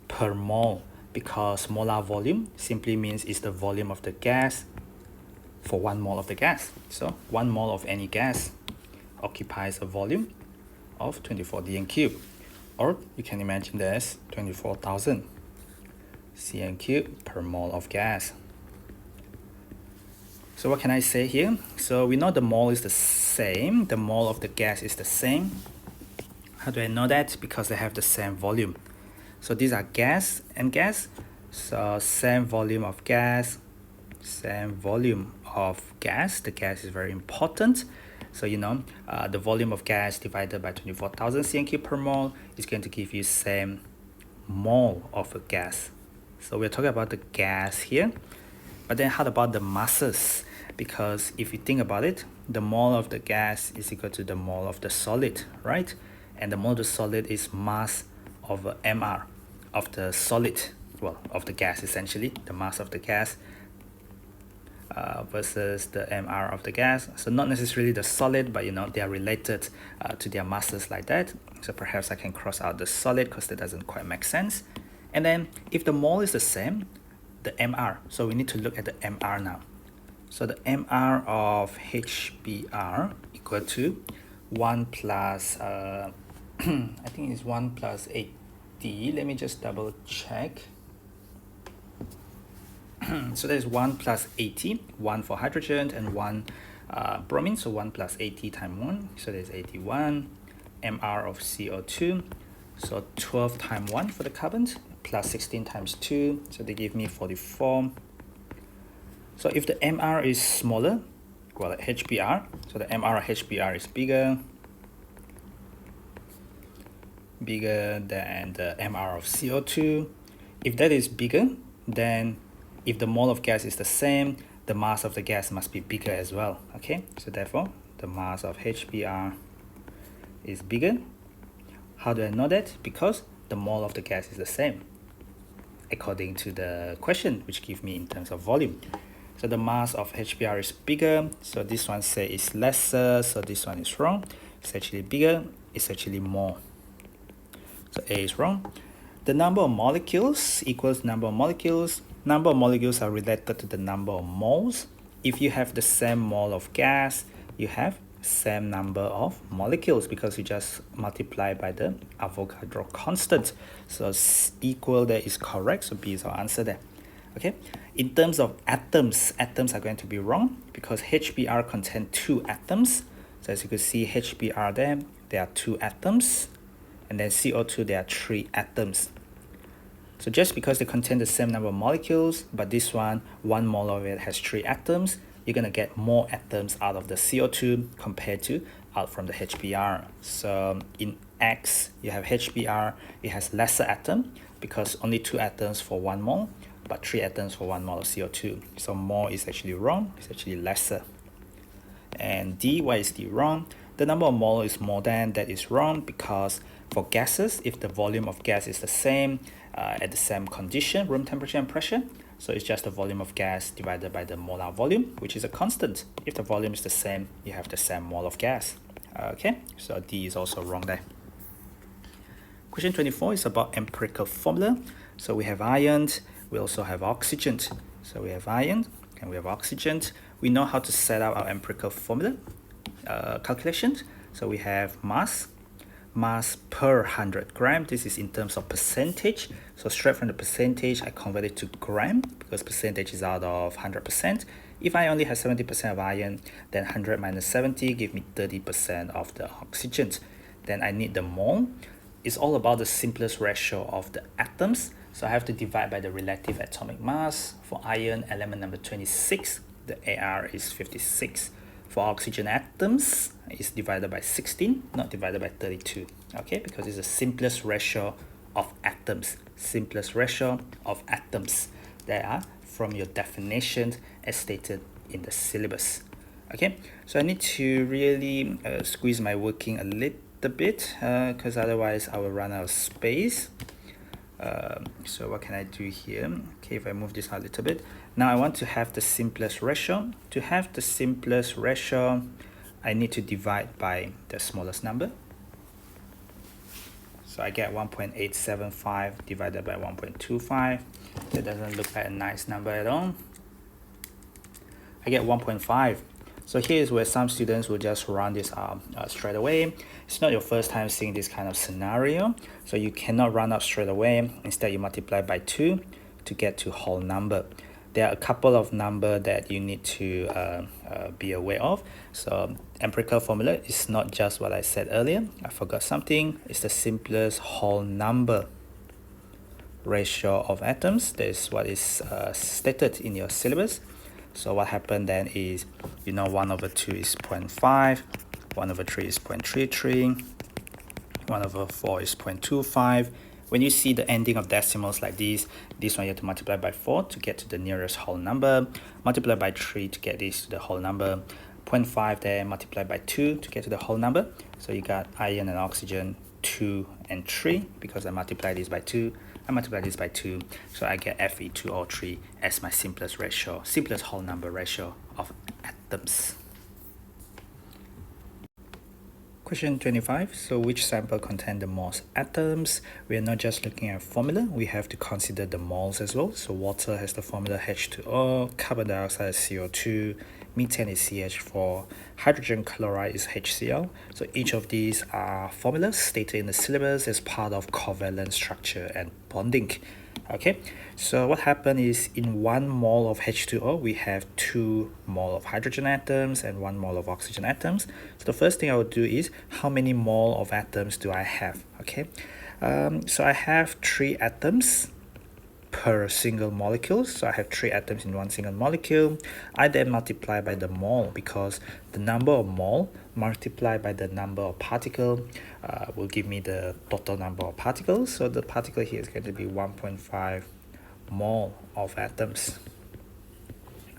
S1: per mole. Because molar volume simply means it's the volume of the gas for 1 mole of the gas. So 1 mole of any gas occupies a volume of 24 dn³, or you can imagine that as 24,000 cn³ per mole of gas. So what can I say here? So we know the mole is the same, the mole of the gas is the same. How do I know that? Because they have the same volume. So these are gas and gas, so same volume of gas, same volume of gas. The gas is very important. So you know, the volume of gas divided by 24,000 cn³ per mole is going to give you same mole of a gas. So we're talking about the gas here. But then how about the masses? Because if you think about it, the mole of the gas is equal to the mole of the solid, right? And the mole of the solid is mass over mR of the solid, well, of the gas essentially, the mass of the gas versus the mR of the gas. So not necessarily the solid, but you know, they are related to their masses like that. So perhaps I can cross out the solid because that doesn't quite make sense. And then if the mole is the same, the mR, so we need to look at the mR now. So the mR of HBr equal to 1 plus, I think it's 1 plus 8D. Let me just double check. So there's 1 plus 80, 1 for hydrogen and 1 bromine, so 1 plus 80 times 1, so there's 81. mR of CO2, so 12 times 1 for the carbon, plus 16 times 2, so they give me 44. So if the mR is smaller, well, HBr, so the mR of HBr is bigger than the mR of CO2. If that is bigger, then if the mole of gas is the same, the mass of the gas must be bigger as well, okay? So therefore, the mass of HBr is bigger. How do I know that? Because the mole of the gas is the same, according to the question, which gives me in terms of volume. So the mass of HBr is bigger, so this one say is lesser, so this one is wrong. It's actually bigger, it's actually more. So A is wrong. The number of molecules equals number of molecules. Number of molecules are related to the number of moles. If you have the same mole of gas, you have same number of molecules because you just multiply by the Avogadro constant. So equal there is correct, so B is our answer there. Okay, in terms of atoms, atoms are going to be wrong because HBr contains 2 atoms. So as you can see, HBr there are 2 atoms, and then CO2 there are 3 atoms. So just because they contain the same number of molecules, but this one 1 mole of it has 3 atoms, you're going to get more atoms out of the CO2 compared to out from the HBr. So in X, you have HBr, it has lesser atom because only 2 atoms for 1 mole, but 3 atoms for 1 mole of CO2. So more is actually wrong, it's actually lesser. And D, why is D wrong? The number of mole is more than, that is wrong because for gases, if the volume of gas is the same at the same condition, room temperature and pressure, so it's just the volume of gas divided by the molar volume, which is a constant. If the volume is the same, you have the same mole of gas. Okay, so D is also wrong there. Question 24 is about empirical formula. So we have iron, we also have oxygen. So we have iron and we have oxygen. We know how to set up our empirical formula calculations. So we have mass per 100 gram. This is in terms of percentage. So straight from the percentage, I convert it to gram because percentage is out of 100%. If I only have 70% of iron, then 100 minus 70 give me 30% of the oxygen. Then I need the mole. It's all about the simplest ratio of the atoms. So I have to divide by the relative atomic mass. For iron, element number 26, the AR is 56. For oxygen atoms, it's divided by 16, not divided by 32. Okay, because it's the simplest ratio of atoms. Simplest ratio of atoms. They are from your definition as stated in the syllabus. Okay, so I need to really squeeze my working a little bit because otherwise I will run out of space. So what can I do here? Okay, if I move this out a little bit. Now I want to have the simplest ratio. To have the simplest ratio, I need to divide by the smallest number. So I get 1.875 divided by 1.25. That doesn't look like a nice number at all. I get 1.5. So here's where some students will just run this straight away. It's not your first time seeing this kind of scenario, so you cannot run up straight away. Instead, you multiply by 2 to get to whole number. There are a couple of numbers that you need to be aware of. So empirical formula is not just what I said earlier. I forgot something. It's the simplest whole number ratio of atoms. That is what is stated in your syllabus. So what happened then is, 1 over 2 is 0.5, 1 over 3 is 0.33, 1 over 4 is 0.25. When you see the ending of decimals like this one you have to multiply by 4 to get to the nearest whole number, multiply by 3 to get this to the whole number, 0.5 there, multiply by 2 to get to the whole number. So you got iron and oxygen 2 and 3 because I multiply this by 2. I multiply this by 2, so I get Fe2O3 as my simplest whole number ratio of atoms. Question 25. So which sample contain the most atoms? We are not just looking at formula, we have to consider the moles as well. So water has the formula H2O, carbon dioxide is CO2, methane is CH4, hydrogen chloride is HCl. So each of these are formulas stated in the syllabus as part of covalent structure and bonding. Okay, so what happened is in 1 mole of H2O, we have 2 mole of hydrogen atoms and 1 mole of oxygen atoms. So the first thing I would do is, how many mole of atoms do I have? Okay, so I have 3 atoms per single molecule. So I have 3 atoms in one single molecule. I then multiply by the mole because the number of mole multiplied by the number of particle will give me the total number of particles. So the particle here is going to be 1.5 mole of atoms.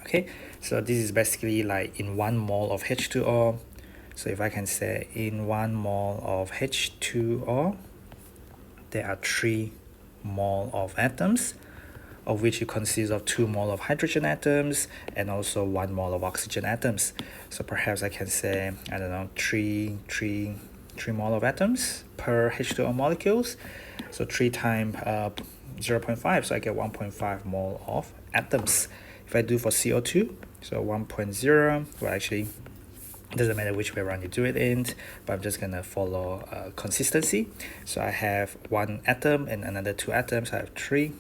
S1: Okay, so this is basically like in 1 mole of H2O. So if I can say in 1 mole of H2O, there are 3 mole of atoms, of which it consists of 2 mole of hydrogen atoms and also 1 mole of oxygen atoms. So perhaps I can say, I don't know, 3 mole of atoms per H2O molecules. So 3 times 0.5, so I get 1.5 mole of atoms. If I do for CO2, so 1.0, well actually, it doesn't matter which way around you do it in, but I'm just gonna follow consistency. So I have 1 atom and another 2 atoms, I have 3.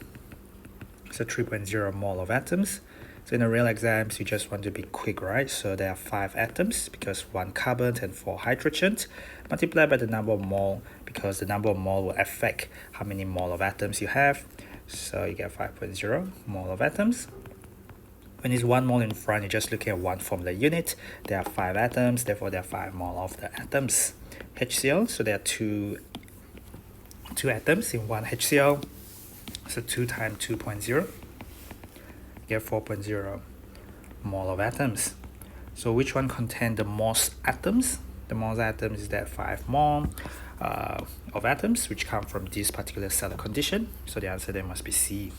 S1: So 3.0 mole of atoms. So in the real exams, you just want to be quick, right? So there are 5 atoms because 1 carbon and 4 hydrogens. Multiply by the number of mole because the number of mole will affect how many mole of atoms you have. So you get 5.0 mole of atoms. When it's 1 mole in front, you're just looking at 1 formula unit. There are 5 atoms, therefore there are 5 mole of the atoms. HCl, so there are 2 atoms in 1 HCl. So 2 times 2.0, get 4.0 mole of atoms. So which one contains the most atoms? The most atoms is that 5 mole of atoms, which come from this particular cell condition. So the answer there must be C.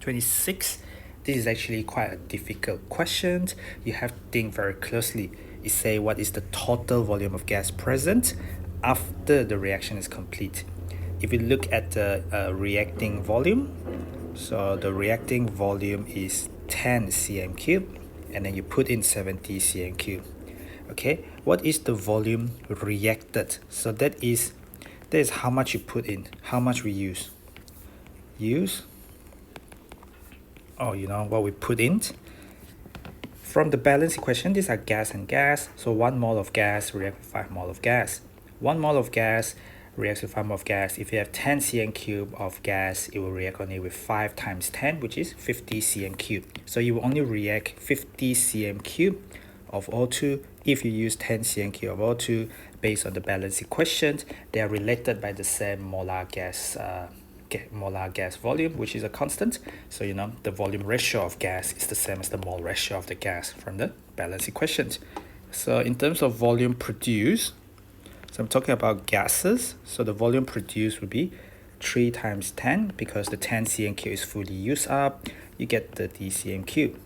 S1: 26. This is actually quite a difficult question. You have to think very closely. It says what is the total volume of gas present after the reaction is complete. If you look at the reacting volume, so the reacting volume is 10 cm cube, and then you put in 70 cm cube. Okay, what is the volume reacted? So that is how much you put in, how much we use. What we put in. From the balance equation, these are gas and gas. So 1 mole of gas reacts with 5 mole of gas. 1 mole of gas reacts with 5 mole of gas. If you have 10 cm cube of gas, it will react only with 5 times 10, which is 50 cm cube. So you will only react 50 cm cube of O2 if you use 10 cm cube of O2 based on the balance equation. They are related by the same molar gas volume, which is a constant. So the volume ratio of gas is the same as the mole ratio of the gas from the balance equation. So in terms of volume produced, so I'm talking about gases, so the volume produced would be 3 times 10 because the 10 cm cube is fully used up. You get 30 cm cube.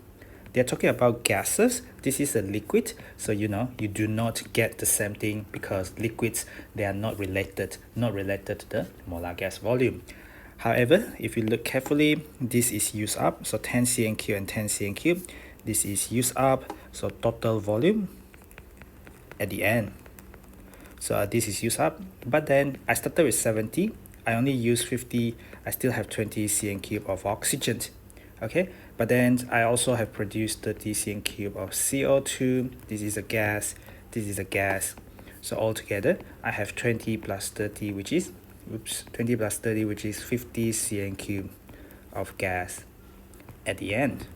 S1: they're talking about gases. This is a liquid, so you do not get the same thing because liquids, they are not related to the molar gas volume. However, if you look carefully, this is used up, so 10 cm cube and 10 cm cube. This is used up, so total volume at the end. So this is used up, but then I started with 70. I only used 50. I still have 20 cm cube of oxygen. Okay, but then I also have produced 30 cm cube of CO2. This is a gas. This is a gas. So altogether, I have 20 plus 30, which is 20 plus 30, which is 50 cm cube of gas at the end.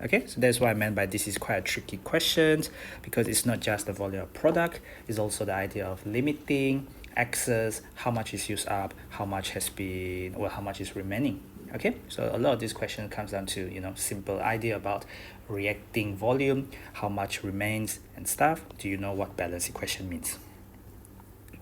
S1: Okay, so that's what I meant by this is quite a tricky question, because it's not just the volume of product, it's also the idea of limiting, excess, how much is used up, how much has been, or how much is remaining. Okay, so a lot of this question comes down to, simple idea about reacting volume, how much remains and stuff. Do you know what balance equation means?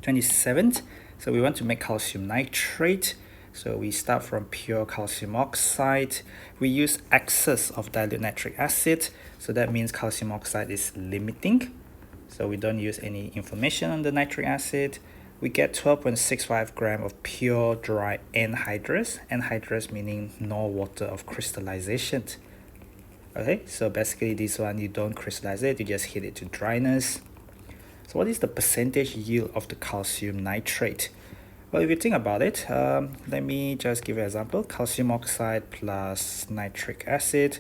S1: 27th, so we want to make calcium nitrate. So we start from pure calcium oxide. We use excess of dilute nitric acid. So that means calcium oxide is limiting. So we don't use any information on the nitric acid. We get 12.65 gram of pure dry anhydrous. Anhydrous meaning no water of crystallization. Okay, so basically this one, you don't crystallize it, you just heat it to dryness. So what is the percentage yield of the calcium nitrate? Well, if you think about it, let me just give you an example. Calcium oxide plus nitric acid.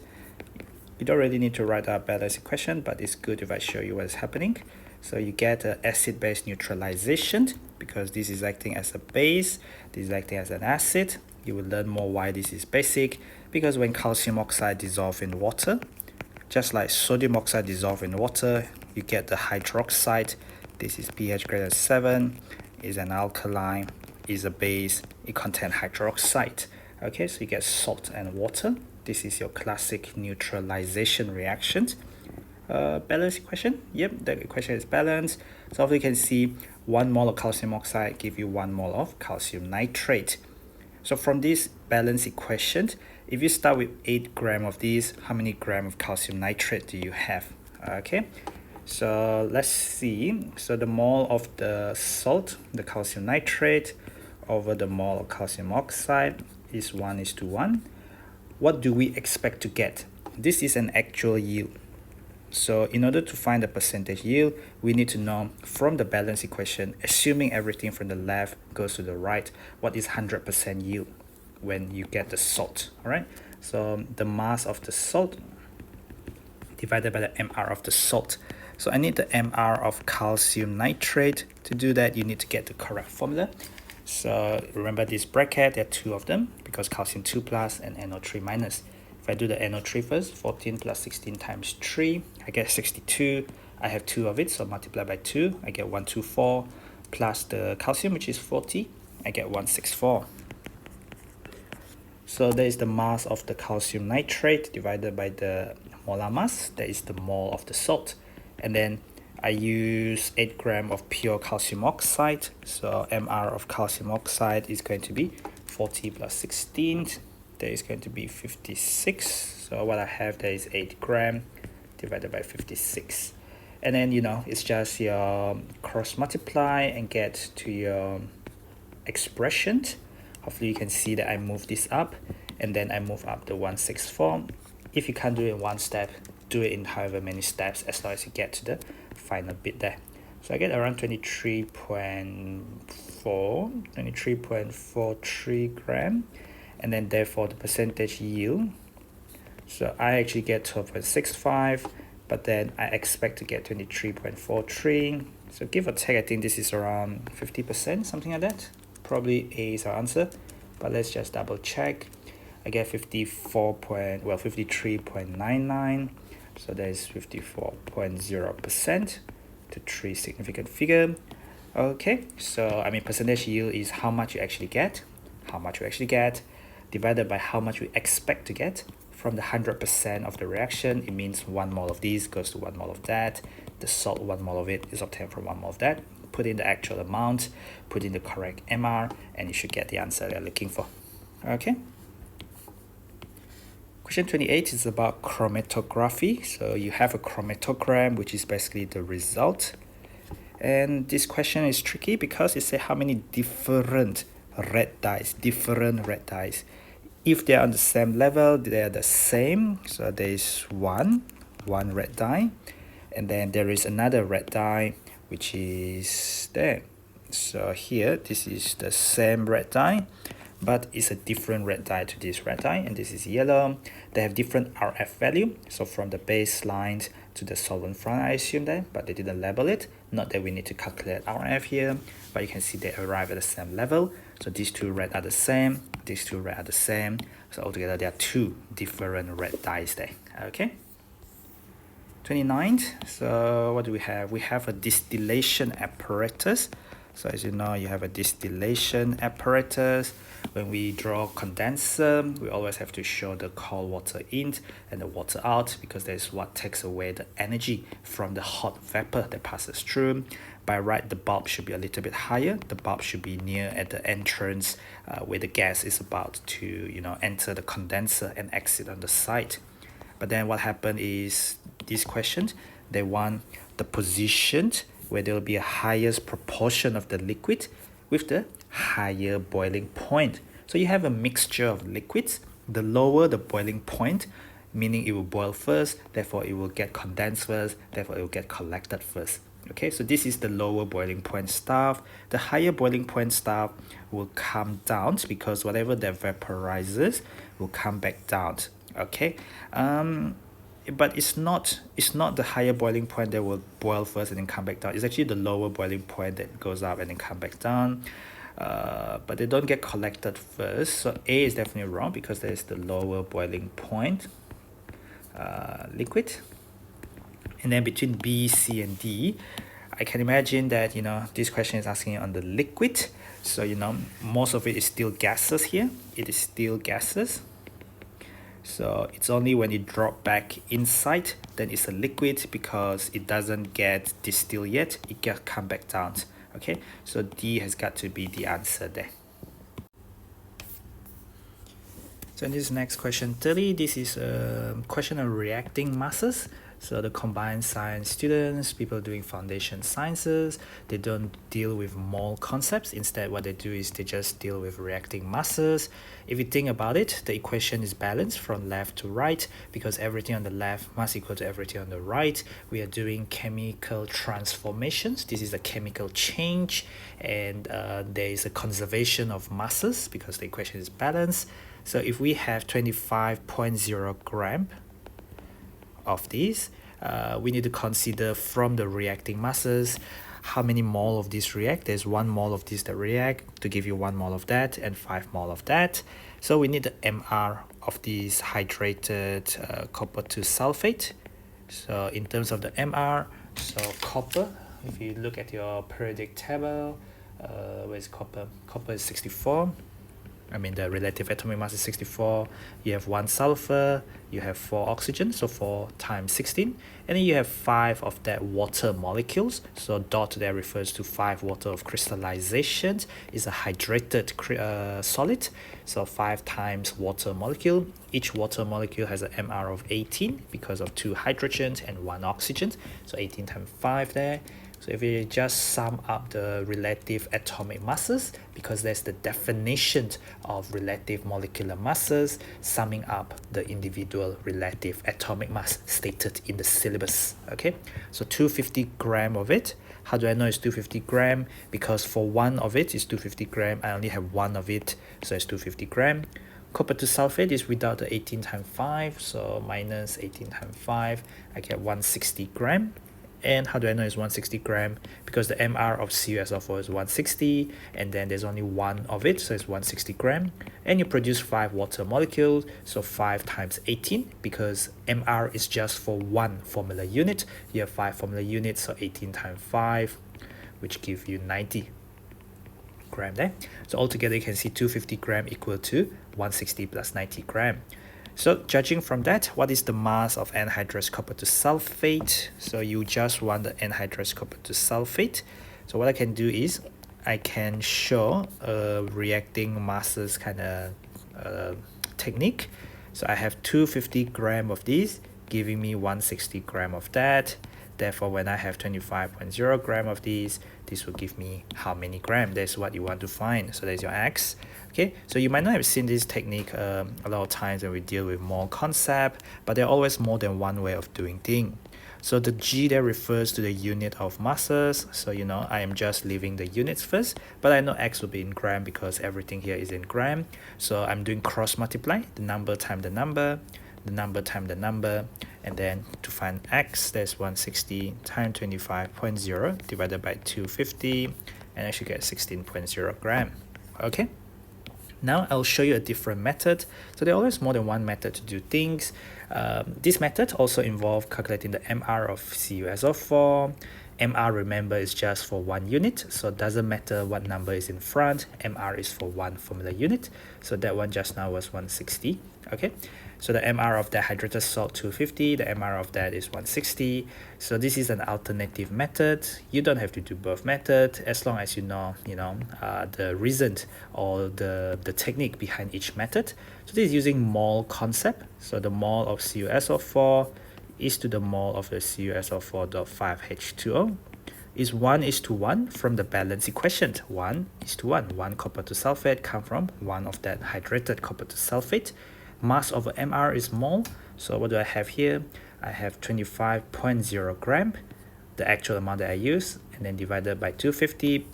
S1: You don't really need to write out balance equation, but it's good if I show you what's happening. So you get an acid-base neutralization because this is acting as a base, this is acting as an acid. You will learn more why this is basic, because when calcium oxide dissolves in water, just like sodium oxide dissolves in water, you get the hydroxide. This is pH greater than 7, is an alkaline, is a base, it contains hydroxide. Okay, so you get salt and water. This is your classic neutralization reaction. Balance equation, yep, the equation is balanced. So you can see 1 mole of calcium oxide give you 1 mole of calcium nitrate. So from this balance equation, if you start with 8 gram of these, how many gram of calcium nitrate do you have? Okay, so let's see. So the mole of the salt, the calcium nitrate, over the mole of calcium oxide is 1:1. What do we expect to get? This is an actual yield. So in order to find the percentage yield, we need to know from the balance equation, assuming everything from the left goes to the right, what is 100% yield when you get the salt, all right? So the mass of the salt divided by the MR of the salt. So I need the MR of calcium nitrate. To do that, you need to get the correct formula. So remember this bracket, there are 2 of them because calcium 2 plus and NO3 minus. If I do the NO3 first, 14 plus 16 times 3, I get 62. I have 2 of it, so multiply by 2, I get 124, plus the calcium, which is 40, I get 164. So that is the mass of the calcium nitrate divided by the molar mass, that is the mole of the salt. And then I use 8 gram of pure calcium oxide, so MR of calcium oxide is going to be 40 plus 16, there is going to be 56. So what I have there is 8 gram divided by 56. And then, it's just your cross multiply and get to your expression. Hopefully you can see that I move this up and then I move up the 164. If you can't do it in one step, do it in however many steps as long as you get to the final bit there. So I get around 23.43 gram. And then therefore the percentage yield, so I actually get 12.65, but then I expect to get 23.43. So give or take, I think this is around 50%, something like that. Probably A is our answer, but let's just double check. I get 53.99, so that is 54.0% to 3 significant figure. Okay, so percentage yield is how much you actually get, divided by how much we expect to get. From the 100% of the reaction, it means 1 mole of these goes to 1 mole of that. The salt, 1 mole of it is obtained from 1 mole of that. Put in the actual amount, put in the correct MR, and you should get the answer they're looking for. Okay. Question 28 is about chromatography. So you have a chromatogram, which is basically the result. And this question is tricky because it says how many different red dyes. If they're on the same level, they're the same. So there is one red dye. And then there is another red dye, which is there. So here, this is the same red dye, but it's a different red dye to this red dye, and this is yellow. They have different RF value, so from the baseline to the solvent front, I assume that, but they didn't label it. Not that we need to calculate RF here, but you can see they arrive at the same level. So these two red are the same, these two red are the same. So altogether, there are two different red dyes there, okay? 29th, so what do we have? We have a distillation apparatus. So as you know, you have a distillation apparatus. When we draw condenser, we always have to show the cold water in and the water out, because that's what takes away the energy from the hot vapor that passes through. By right, the bulb should be a little bit higher. The bulb should be near at the entrance where the gas is about to enter the condenser and exit on the side. But then what happened is, these questions, they want the position where there will be a highest proportion of the liquid with the higher boiling point. So you have a mixture of liquids. The lower the boiling point, meaning it will boil first, therefore it will get condensed first, therefore it will get collected first. Okay, so this is the lower boiling point stuff. The higher boiling point stuff will come down because whatever that vaporizes will come back down. Okay, but it's not the higher boiling point that will boil first and then come back down. It's actually the lower boiling point that goes up and then come back down. But they don't get collected first. So A is definitely wrong because there's the lower boiling point liquid. And then between B, C, and D, I can imagine that this question is asking on the liquid. So most of it is still gases here. It is still gases. So it's only when it drop back inside, then it's a liquid, because it doesn't get distilled yet, it can come back down. Okay, so D has got to be the answer there. So in this next question 30, this is a question on reacting masses. So the combined science students, people doing foundation sciences, they don't deal with mole concepts. Instead, what they do is they just deal with reacting masses. If you think about it, the equation is balanced from left to right, because everything on the left must equal to everything on the right. We are doing chemical transformations. This is a chemical change, and there is a conservation of masses because the equation is balanced. So if we have 25.0 gram of these, we need to consider from the reacting masses how many mole of this react. There's 1 mole of this that react to give you 1 mole of that and 5 mole of that. So we need the MR of this hydrated copper 2 sulfate. So in terms of the MR, so copper, if you look at your periodic table, where's copper? Copper is 64. I mean, the relative atomic mass is 64. You have 1 sulfur, you have 4 oxygen, so 4 times 16. And then you have 5 of that water molecules. So dot there refers to 5 water of crystallization. It's a hydrated solid. So 5 times water molecule. Each water molecule has an MR of 18 because of 2 hydrogens and 1 oxygen. So 18 times 5 there. So if you just sum up the relative atomic masses, because that's the definition of relative molecular masses, summing up the individual relative atomic mass stated in the syllabus. Okay, so 250 gram of it. How do I know it's 250 gram? Because for 1 of it is 250 gram. I only have 1 of it, so it's 250 gram. Copper 2 sulfate is without the 18 times 5, so minus 18 times 5, I get 160 gram. And how do I know it's 160 gram? Because the MR of CuSO4 is 160, and then there's only 1 of it, so it's 160 gram. And you produce 5 water molecules, so 5 times 18, because MR is just for 1 formula unit. You have 5 formula units, so 18 times 5, which gives you 90 gram there. So altogether, you can see 250 gram equal to 160 plus 90 gram. So judging from that, what is the mass of anhydrous copper 2 sulfate? So you just want the anhydrous copper 2 sulfate. So what I can do is I can show a reacting masses kind of technique. So I have 250 gram of these, giving me 160 gram of that. Therefore, when I have 25.0 gram of these, this will give me how many gram? That's what you want to find. So there's your X. Okay, so you might not have seen this technique a lot of times when we deal with more concept, but there are always more than one way of doing things. So the G there refers to the unit of masses. So you know, I am just leaving the units first, but I know X will be in gram because everything here is in gram. So I'm doing cross multiply, the number times the number, the number times the number, and then to find X, there's 160 times 25.0 divided by 250, and I should get 16.0 gram. Okay. Now I'll show you a different method. So there are always more than one method to do things. This method also involves calculating the MR of CuSO4. MR, remember, is just for one unit, so it doesn't matter what number is in front. MR is for one formula unit. So that one just now was 160. Okay, so the MR of the hydrated salt 250, the MR of that is 160. So this is an alternative method. You don't have to do both methods as long as you know the reason or the technique behind each method. So this is using mole concept. So the mole of CuSO4 is to the mole of the CuSO4.5H2O is 1:1 from the balance equation. 1:1. 1 copper to sulfate come from 1 of that hydrated copper to sulfate. Mass over MR is mole. So what do I have here? I have 25.0 gram, the actual amount that I use, and then divided by 250.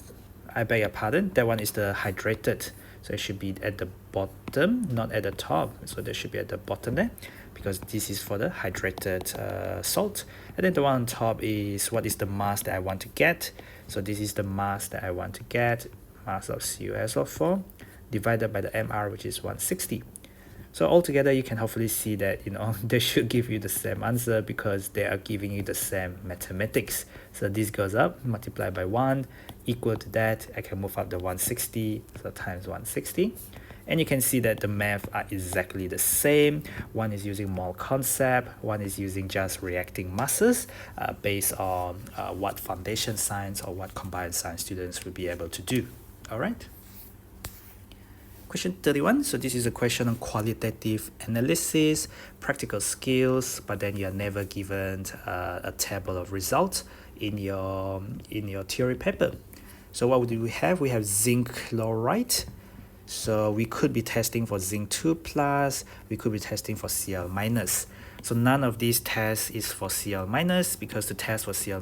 S1: I beg your pardon, that one is the hydrated. So it should be at the bottom, not at the top. So that should be at the bottom there, because this is for the hydrated salt. And then the one on top is what is the mass that I want to get. So this is the mass that I want to get, mass of CuSO4, divided by the MR, which is 160. So altogether, you can hopefully see that, they should give you the same answer because they are giving you the same mathematics. So this goes up, multiplied by 1, equal to that. I can move up the 160, so times 160. And you can see that the math are exactly the same. One is using mole concept, one is using just reacting masses based on what foundation science or what combined science students will be able to do. All right. Question 31. So this is a question on qualitative analysis, practical skills, but then you're never given a table of results in your theory paper. So what do we have? We have zinc chloride. So we could be testing for zinc 2+, we could be testing for Cl-. So none of these tests is for Cl-, because the test for Cl-,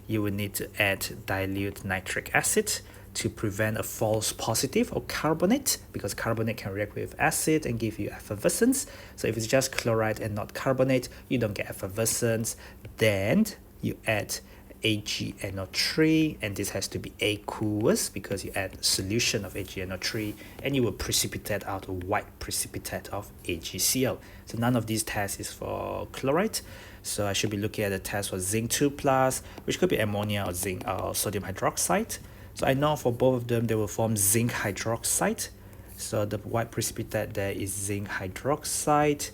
S1: you will need to add dilute nitric acid to prevent a false positive or carbonate, because carbonate can react with acid and give you effervescence. So if it's just chloride and not carbonate, you don't get effervescence. Then you add AgNO3, and this has to be aqueous because you add solution of AgNO3 and you will precipitate out a white precipitate of AgCl. So none of these tests is for chloride. So I should be looking at the test for zinc 2+, which could be ammonia or zinc or sodium hydroxide. So I know for both of them, they will form zinc hydroxide. So the white precipitate there is zinc hydroxide.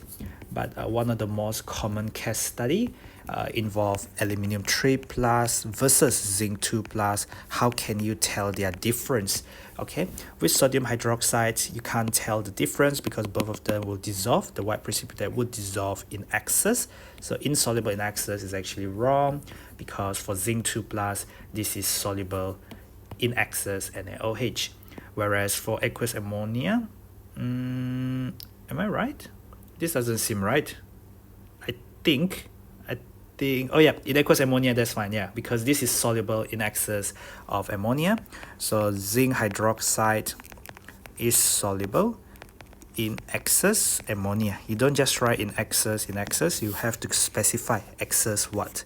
S1: But one of the most common case study involve aluminium 3+ versus zinc 2+. How can you tell their difference? Okay, with sodium hydroxide, you can't tell the difference because both of them will dissolve. The white precipitate would dissolve in excess. So insoluble in excess is actually wrong, because for zinc 2+, this is soluble in excess NaOH. Whereas for aqueous ammonia, am I right? This doesn't seem right. I think, oh yeah, in aqueous ammonia, that's fine, yeah, because this is soluble in excess of ammonia. So zinc hydroxide is soluble in excess ammonia. You don't just write in excess, you have to specify excess what.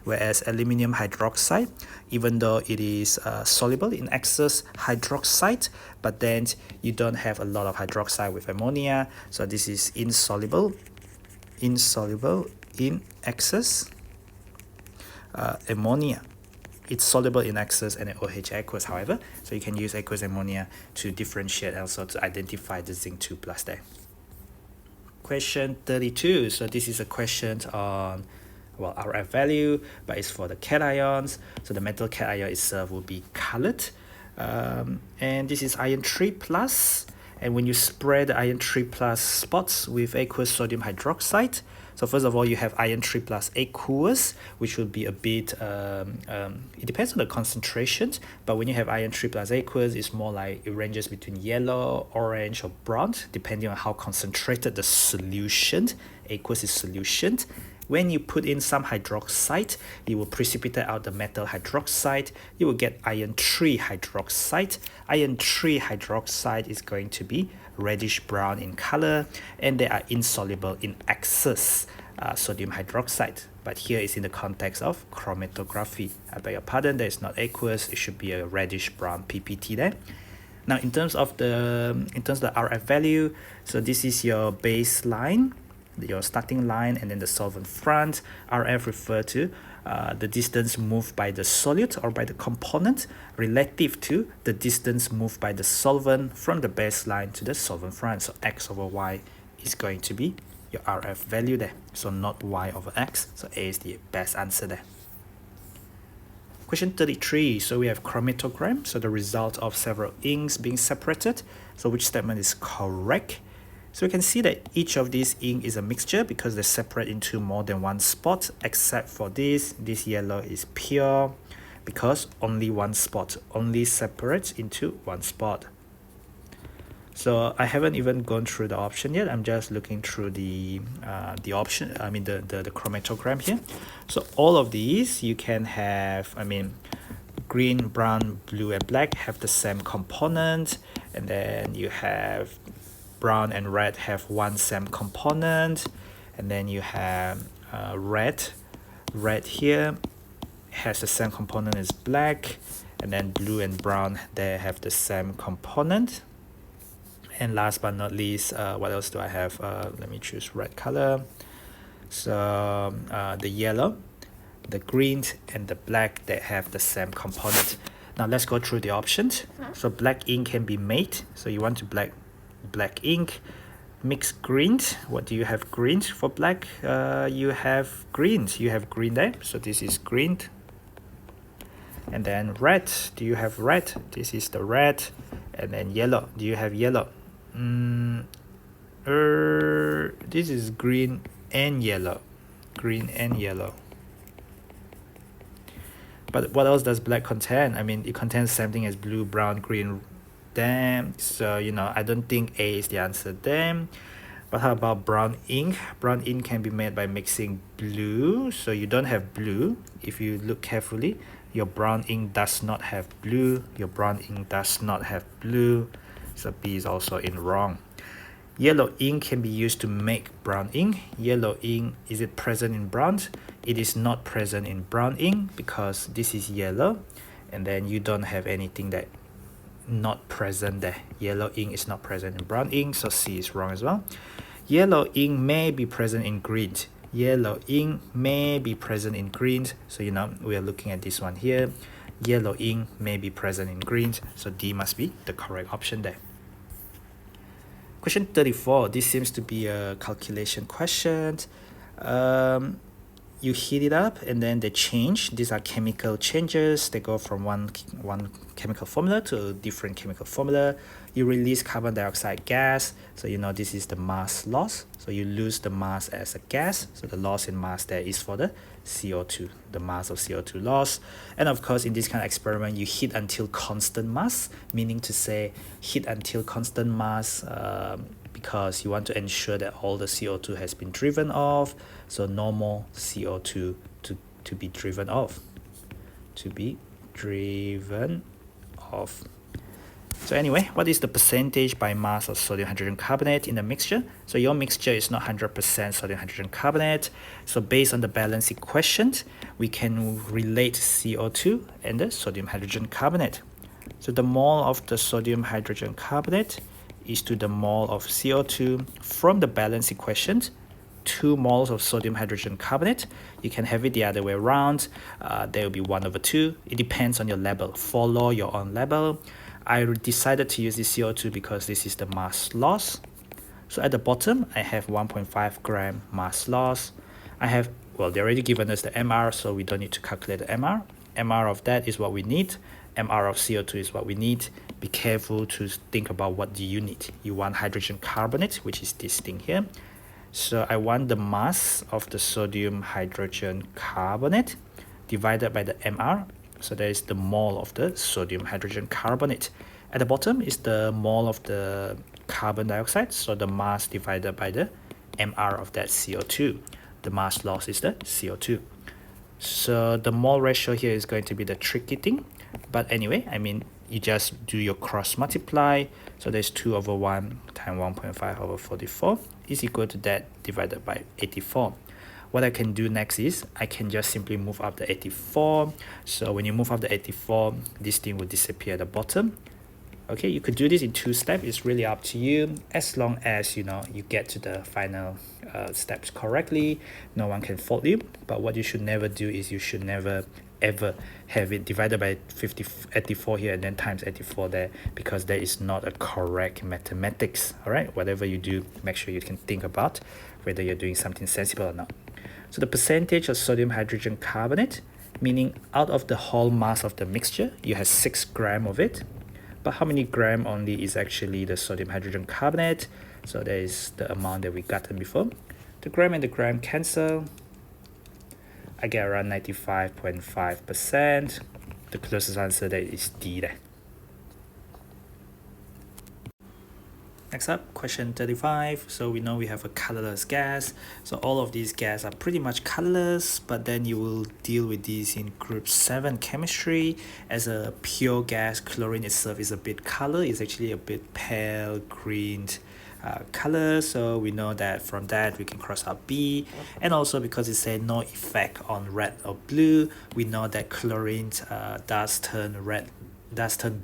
S1: Whereas aluminium hydroxide, even though it is soluble in excess hydroxide, but then you don't have a lot of hydroxide with ammonia, so this is insoluble in excess ammonia. It's soluble in excess NaOH aqueous, however, so you can use aqueous ammonia to differentiate, also to identify the zinc 2+ there. Question 32. So this is a question on RF value, but it's for the cations. So the metal cation itself will be colored, and this is iron 3+, And when you spread the iron 3 plus spots with aqueous sodium hydroxide, so first of all, you have iron 3 plus aqueous, which will be a bit, it depends on the concentration, but when you have iron 3 plus aqueous, it's more like it ranges between yellow, orange, or brown, depending on how concentrated the solution, aqueous is solution. When you put in some hydroxide, you will precipitate out the metal hydroxide. You will get iron 3 hydroxide. Iron 3 hydroxide is going to be reddish brown in color, and they are insoluble in excess sodium hydroxide. But here is in the context of chromatography. I beg your pardon, that is not aqueous. It should be a reddish brown PPT there. Now, in terms of the RF value, so this is your baseline, your starting line, and then the solvent front. RF refer to the distance moved by the solute or by the component relative to the distance moved by the solvent from the baseline to the solvent front. So X over Y is going to be your RF value there. So not Y over X. So A is the best answer there. Question 33. So we have chromatogram. So the result of several inks being separated. So which statement is correct? So you can see that each of these ink is a mixture because they separate into more than one spot, except for this yellow is pure because only one spot only separates into one spot. So I haven't even gone through the option yet. I'm just looking through the option, the chromatogram here. So all of these you can have, green, brown, blue, and black have the same component, and then you have brown and red have one same component, and then you have red here has the same component as black, and then blue and brown, they have the same component. And last but not least, what else do I have? Let me choose red color. So the yellow, the green, and the black, they have the same component. Now let's go through the options. So black ink can be made. So you want to black ink, mix green. What do you have green for black? You have green there, so this is green. And then red, do you have red? This is the red. And then yellow, do you have yellow? This is green and yellow. But what else does black contain? It contains something as blue, brown, green, damn. So I don't think A is the answer then. But how about brown ink? Brown ink can be made by mixing blue. So you don't have blue. If you look carefully, your brown ink does not have blue. So B is also in wrong. Yellow ink can be used to make brown ink. Yellow ink, is it present in brown? It is not present in brown ink because this is yellow, and then you don't have anything that not present there. Yellow ink is not present in brown ink, so C is wrong as well. Yellow ink may be present in green. So we are looking at this one here. Yellow ink may be present in green, so D must be the correct option there. Question 34. This seems to be a calculation question. You heat it up and then they change. These are chemical changes. They go from one chemical formula to a different chemical formula. You release carbon dioxide gas. So this is the mass loss. So you lose the mass as a gas. So the loss in mass there is for the CO2, the mass of CO2 loss. And of course, in this kind of experiment, you heat until constant mass, meaning to say heat until constant mass because you want to ensure that all the CO2 has been driven off. So no more CO2 to be driven off. So anyway, what is the percentage by mass of sodium hydrogen carbonate in the mixture? So your mixture is not 100% sodium hydrogen carbonate. So based on the balance equation, we can relate CO2 and the sodium hydrogen carbonate. So the mole of the sodium hydrogen carbonate is to the mole of CO2 from the balance equation. 2 moles of sodium hydrogen carbonate. You can have it the other way around. There will be 1/2. It depends on your level. Follow your own level. I decided to use this CO2 because this is the mass loss. So at the bottom, I have 1.5 gram mass loss. They already given us the MR, so we don't need to calculate the MR. MR of that is what we need. MR of CO2 is what we need. be careful to think about what do you need. You want hydrogen carbonate, which is this thing here. So I want the mass of the sodium hydrogen carbonate divided by the MR. So that is the mole of the sodium hydrogen carbonate. At the bottom is the mole of the carbon dioxide. So the mass divided by the MR of that CO2. The mass loss is the CO2. So the mole ratio here is going to be the tricky thing. But anyway, I mean, you just do your cross multiply. So there's 2 over 1 times 1.5 over 44 is equal to that divided by 84. What I can do next is I can just simply move up the 84. So when you move up the 84, this thing will disappear at the bottom. Okay, you could do this in 2 steps. It's really up to you. As long as you get to the final steps correctly, no one can fault you. But what you should never do is you should never ever have it divided by 84 here and then times 84 there, because that is not a correct mathematics. All right, whatever you do, make sure you can think about whether you're doing something sensible or not. So the percentage of sodium hydrogen carbonate, meaning out of the whole mass of the mixture, you have 6 grams of it. But how many gram only is actually the sodium hydrogen carbonate? So that is the amount that we gotten before. The gram and the gram cancel. I get around 95.5%. The closest answer there is D there. Next up, question 35. So we know we have a colorless gas. So all of these gas are pretty much colorless, but then you will deal with these in group 7 chemistry. As a pure gas, chlorine itself is a bit color. It's actually a bit pale green color. So we know that from that we can cross out B. And also because it said no effect on red or blue, we know that chlorine does turn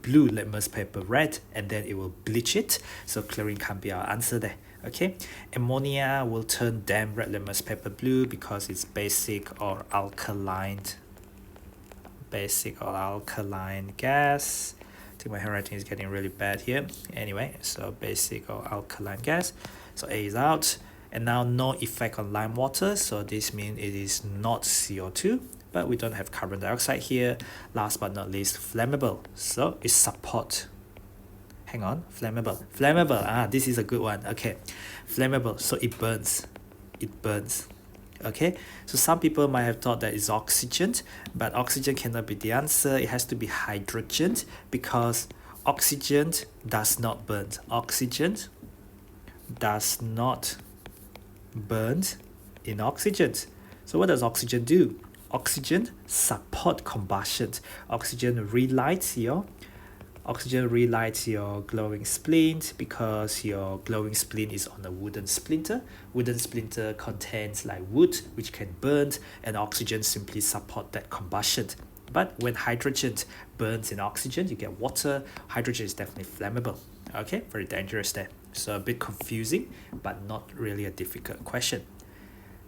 S1: blue litmus paper red, and then it will bleach it. So chlorine can't be our answer there. Okay, ammonia will turn damp red litmus paper blue because it's basic or alkaline gas. I think my handwriting is getting really bad here. Anyway, so basic or alkaline gas. So A is out. And now no effect on lime water, so this means it is not CO2. But we don't have carbon dioxide here. Last but not least, flammable. So it's support. Hang on, flammable. This is a good one. Okay, flammable. So it burns. Okay, so some people might have thought that it's oxygen, but oxygen cannot be the answer. It has to be hydrogen, because oxygen does not burn. Oxygen does not burn in oxygen. So what does oxygen do? Oxygen support combustion. Oxygen relights your glowing splint, because your glowing splint is on a wooden splinter. Wooden splinter contains like wood which can burn, and oxygen simply support that combustion. But when hydrogen burns in oxygen, you get water. Hydrogen is definitely flammable. Okay, very dangerous there. So a bit confusing, but not really a difficult question.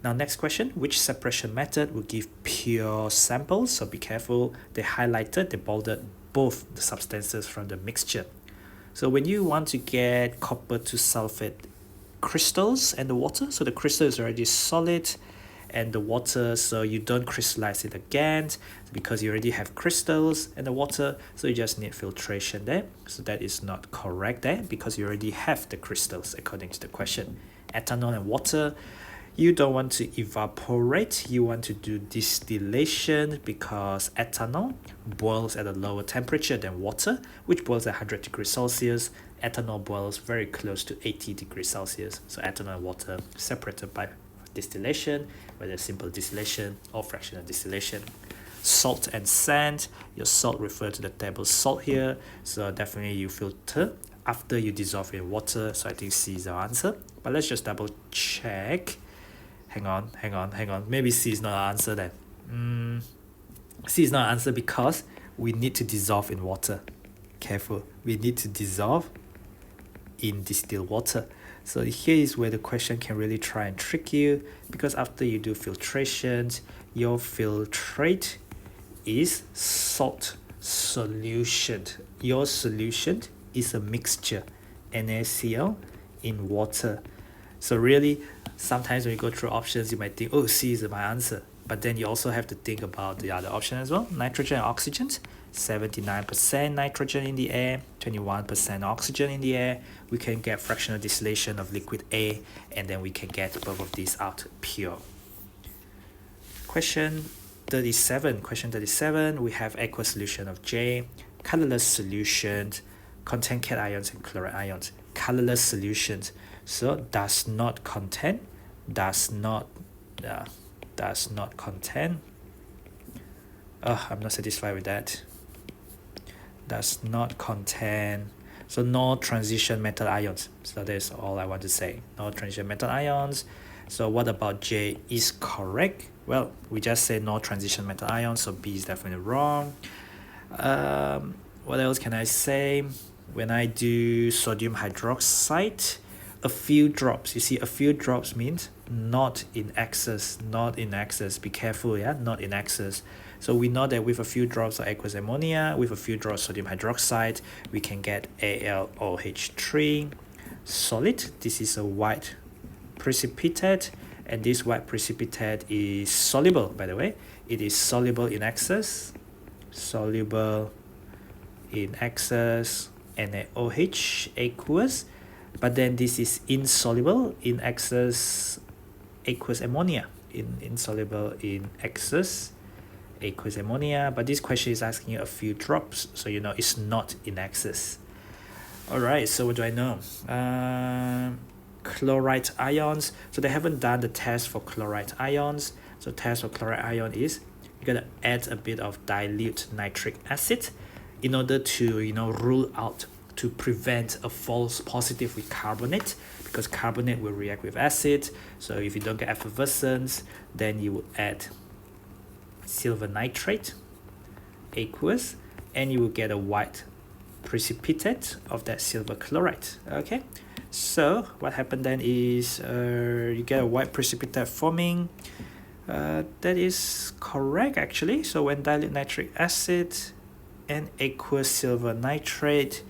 S1: Now next question, which separation method will give pure samples? So be careful, they bolded both the substances from the mixture. So when you want to get copper to sulfate crystals and the water, so the crystal is already solid, and the water, so you don't crystallize it again because you already have crystals and the water, so you just need filtration there. So that is not correct there, because you already have the crystals according to the question. Ethanol and water, you don't want to evaporate, you want to do distillation, because ethanol boils at a lower temperature than water, which boils at 100 degrees Celsius. Ethanol boils very close to 80 degrees Celsius. So ethanol and water separated by distillation, whether simple distillation or fractional distillation. Salt and sand, your salt refers to the table salt here, so definitely you filter after you dissolve in water. So I think C is our answer, but let's just double check. Hang on, maybe C is not our answer then. C is not our answer because we need to dissolve in water. Careful, we need to dissolve in distilled water. So here is where the question can really try and trick you, because after you do filtration, your filtrate is salt solution. Your solution is a mixture, NaCl in water. So really, sometimes when you go through options, you might think, oh, C is my answer. but then you also have to think about the other option as well. Nitrogen and oxygen, 79% nitrogen in the air, 21% oxygen in the air. We can get fractional distillation of liquid A, and then we can get both of these out pure. Question 37, we have aqueous solution of J, colorless solutions, contain cations and chloride ions. Colorless solutions, so does not contain, I'm not satisfied with that. Does not contain, so no transition metal ions. So that's all I want to say, no transition metal ions. So what about J is correct? Well, we just say no transition metal ions, so B is definitely wrong. What else can I say? When I do sodium hydroxide, a few drops, you see a few drops means not in excess, be careful, yeah, not in excess. So we know that with a few drops of aqueous ammonia, with a few drops of sodium hydroxide, we can get AlOH3 solid. This is a white precipitate, and this white precipitate is soluble, by the way. It is soluble in excess, NaOH aqueous, but then this is insoluble in excess aqueous ammonia, insoluble in excess aqueous ammonia. But this question is asking you a few drops, so you know it's not in excess. All right, so what do I know? Chloride ions. So they haven't done the test for chloride ions. So test for chloride ion is you're gonna add a bit of dilute nitric acid in order to rule out, to prevent a false positive with carbonate, because carbonate will react with acid. So if you don't get effervescence, then you would add silver nitrate aqueous, and you will get a white precipitate of that silver chloride. Okay, so what happened then is you get a white precipitate forming. That is correct actually. So when dilute nitric acid and aqueous silver nitrate,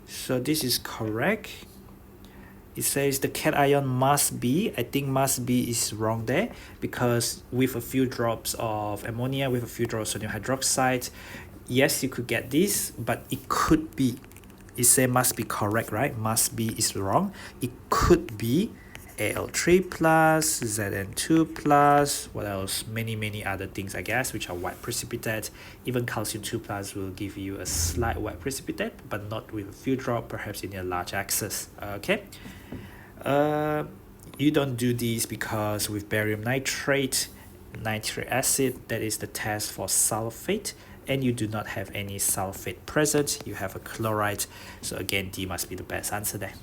S1: so this is correct. It says the cation must be, I think must be is wrong there, because with a few drops of ammonia, with a few drops of sodium hydroxide, yes, you could get this, but it could be, it say must be correct, right? Must be is wrong. It could be Al3 plus, Zn2 plus, what else? Many other things, I guess, which are white precipitate. Even calcium 2 plus will give you a slight white precipitate, but not with a few drops, perhaps in a large excess. Okay. You don't do these because with barium nitrate, nitric acid, that is the test for sulfate, and you do not have any sulfate present. You have a chloride. So again, D must be the best answer there.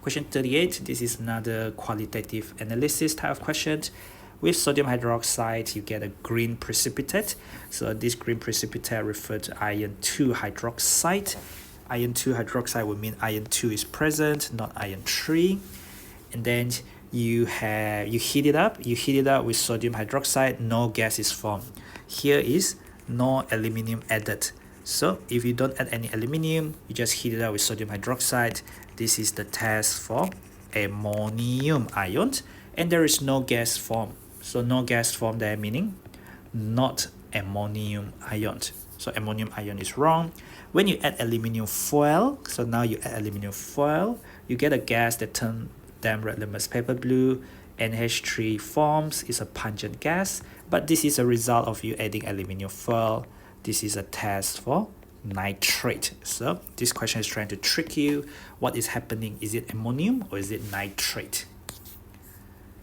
S1: Question 38, this is another qualitative analysis type of question. With sodium hydroxide, you get a green precipitate. So this green precipitate refers to iron 2 hydroxide. Iron 2 hydroxide would mean iron 2 is present, not iron 3. And then you heat it up with sodium hydroxide, no gas is formed. Here is no aluminium added. So if you don't add any aluminium, you just heat it up with sodium hydroxide. This is the test for ammonium ions, and there is no gas form. So no gas form there, meaning not ammonium ions. So ammonium ion is wrong. When you add aluminium foil, so now you add aluminium foil, you get a gas that turns damn red litmus paper blue. NH3 forms, is a pungent gas, but this is a result of you adding aluminium foil. This is a test for nitrate. So this question is trying to trick you. What is happening? Is it ammonium or is it nitrate?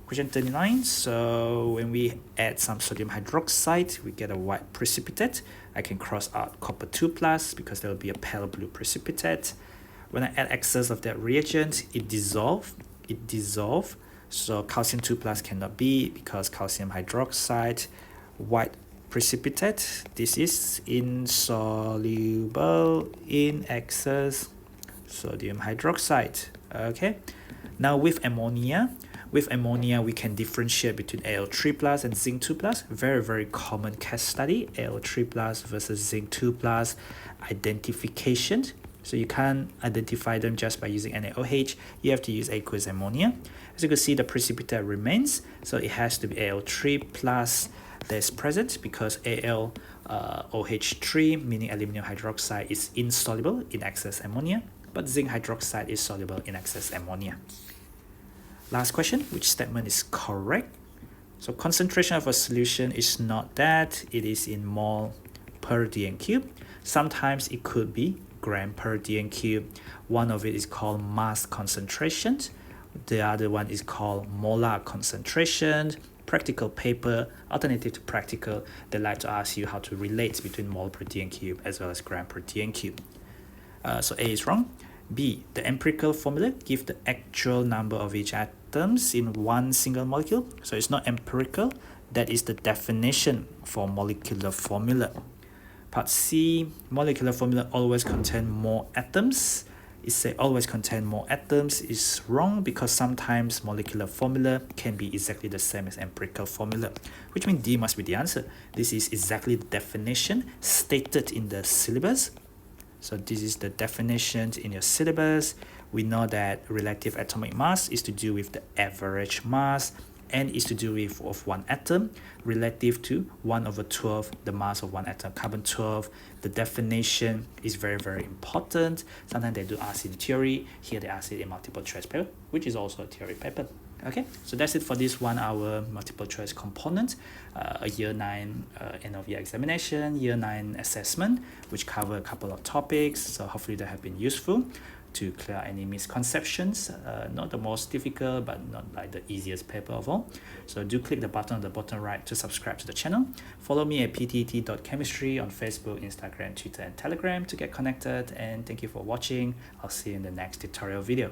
S1: Question 39. So when we add some sodium hydroxide, we get a white precipitate. I can cross out copper 2 plus because there will be a pale blue precipitate. When I add excess of that reagent, it dissolves. So calcium 2 plus cannot be because calcium hydroxide, white precipitate. This is insoluble in excess sodium hydroxide. Okay. Now with ammonia, we can differentiate between Al3 plus and zinc 2 plus. Very common case study. Al3 plus versus zinc 2 plus. Identification. So you can't identify them just by using NaOH. You have to use aqueous ammonia. As you can see, the precipitate remains. So it has to be Al3 plus that's present because AlOH3, meaning aluminum hydroxide, is insoluble in excess ammonia, but zinc hydroxide is soluble in excess ammonia. Last question, which statement is correct? So concentration of a solution is not that it is in mole per dn cube. Sometimes it could be gram per dn cube. One of it is called mass concentration. The other one is called molar concentration. Practical paper, alternative to practical, they like to ask you how to relate between mole per dn cube as well as gram per dn cube. So A is wrong. B, the empirical formula gives the actual number of each atoms in one single molecule. So it's not empirical. That is the definition for molecular formula. Part C, molecular formula always contain more atoms. It says always contain more atoms is wrong because sometimes molecular formula can be exactly the same as empirical formula, which means D must be the answer. This is exactly the definition stated in the syllabus. So this is the definition in your syllabus. We know that relative atomic mass is to do with the average mass and is to do with of one atom relative to 1/12 the mass of one atom, carbon 12. The definition is very, very important. Sometimes they do ask in theory. Here they ask it in multiple choice paper, which is also a theory paper. Okay, so that's it for this 1 hour multiple choice component, a year 9 end of year examination, year 9 assessment, which cover a couple of topics. So hopefully they have been useful to clear any misconceptions. Not the most difficult, but not like the easiest paper of all. So do click the button on the bottom right to subscribe to the channel. Follow me at ptet.chemistry on Facebook, Instagram, Twitter, and Telegram to get connected. And thank you for watching. I'll see you in the next tutorial video.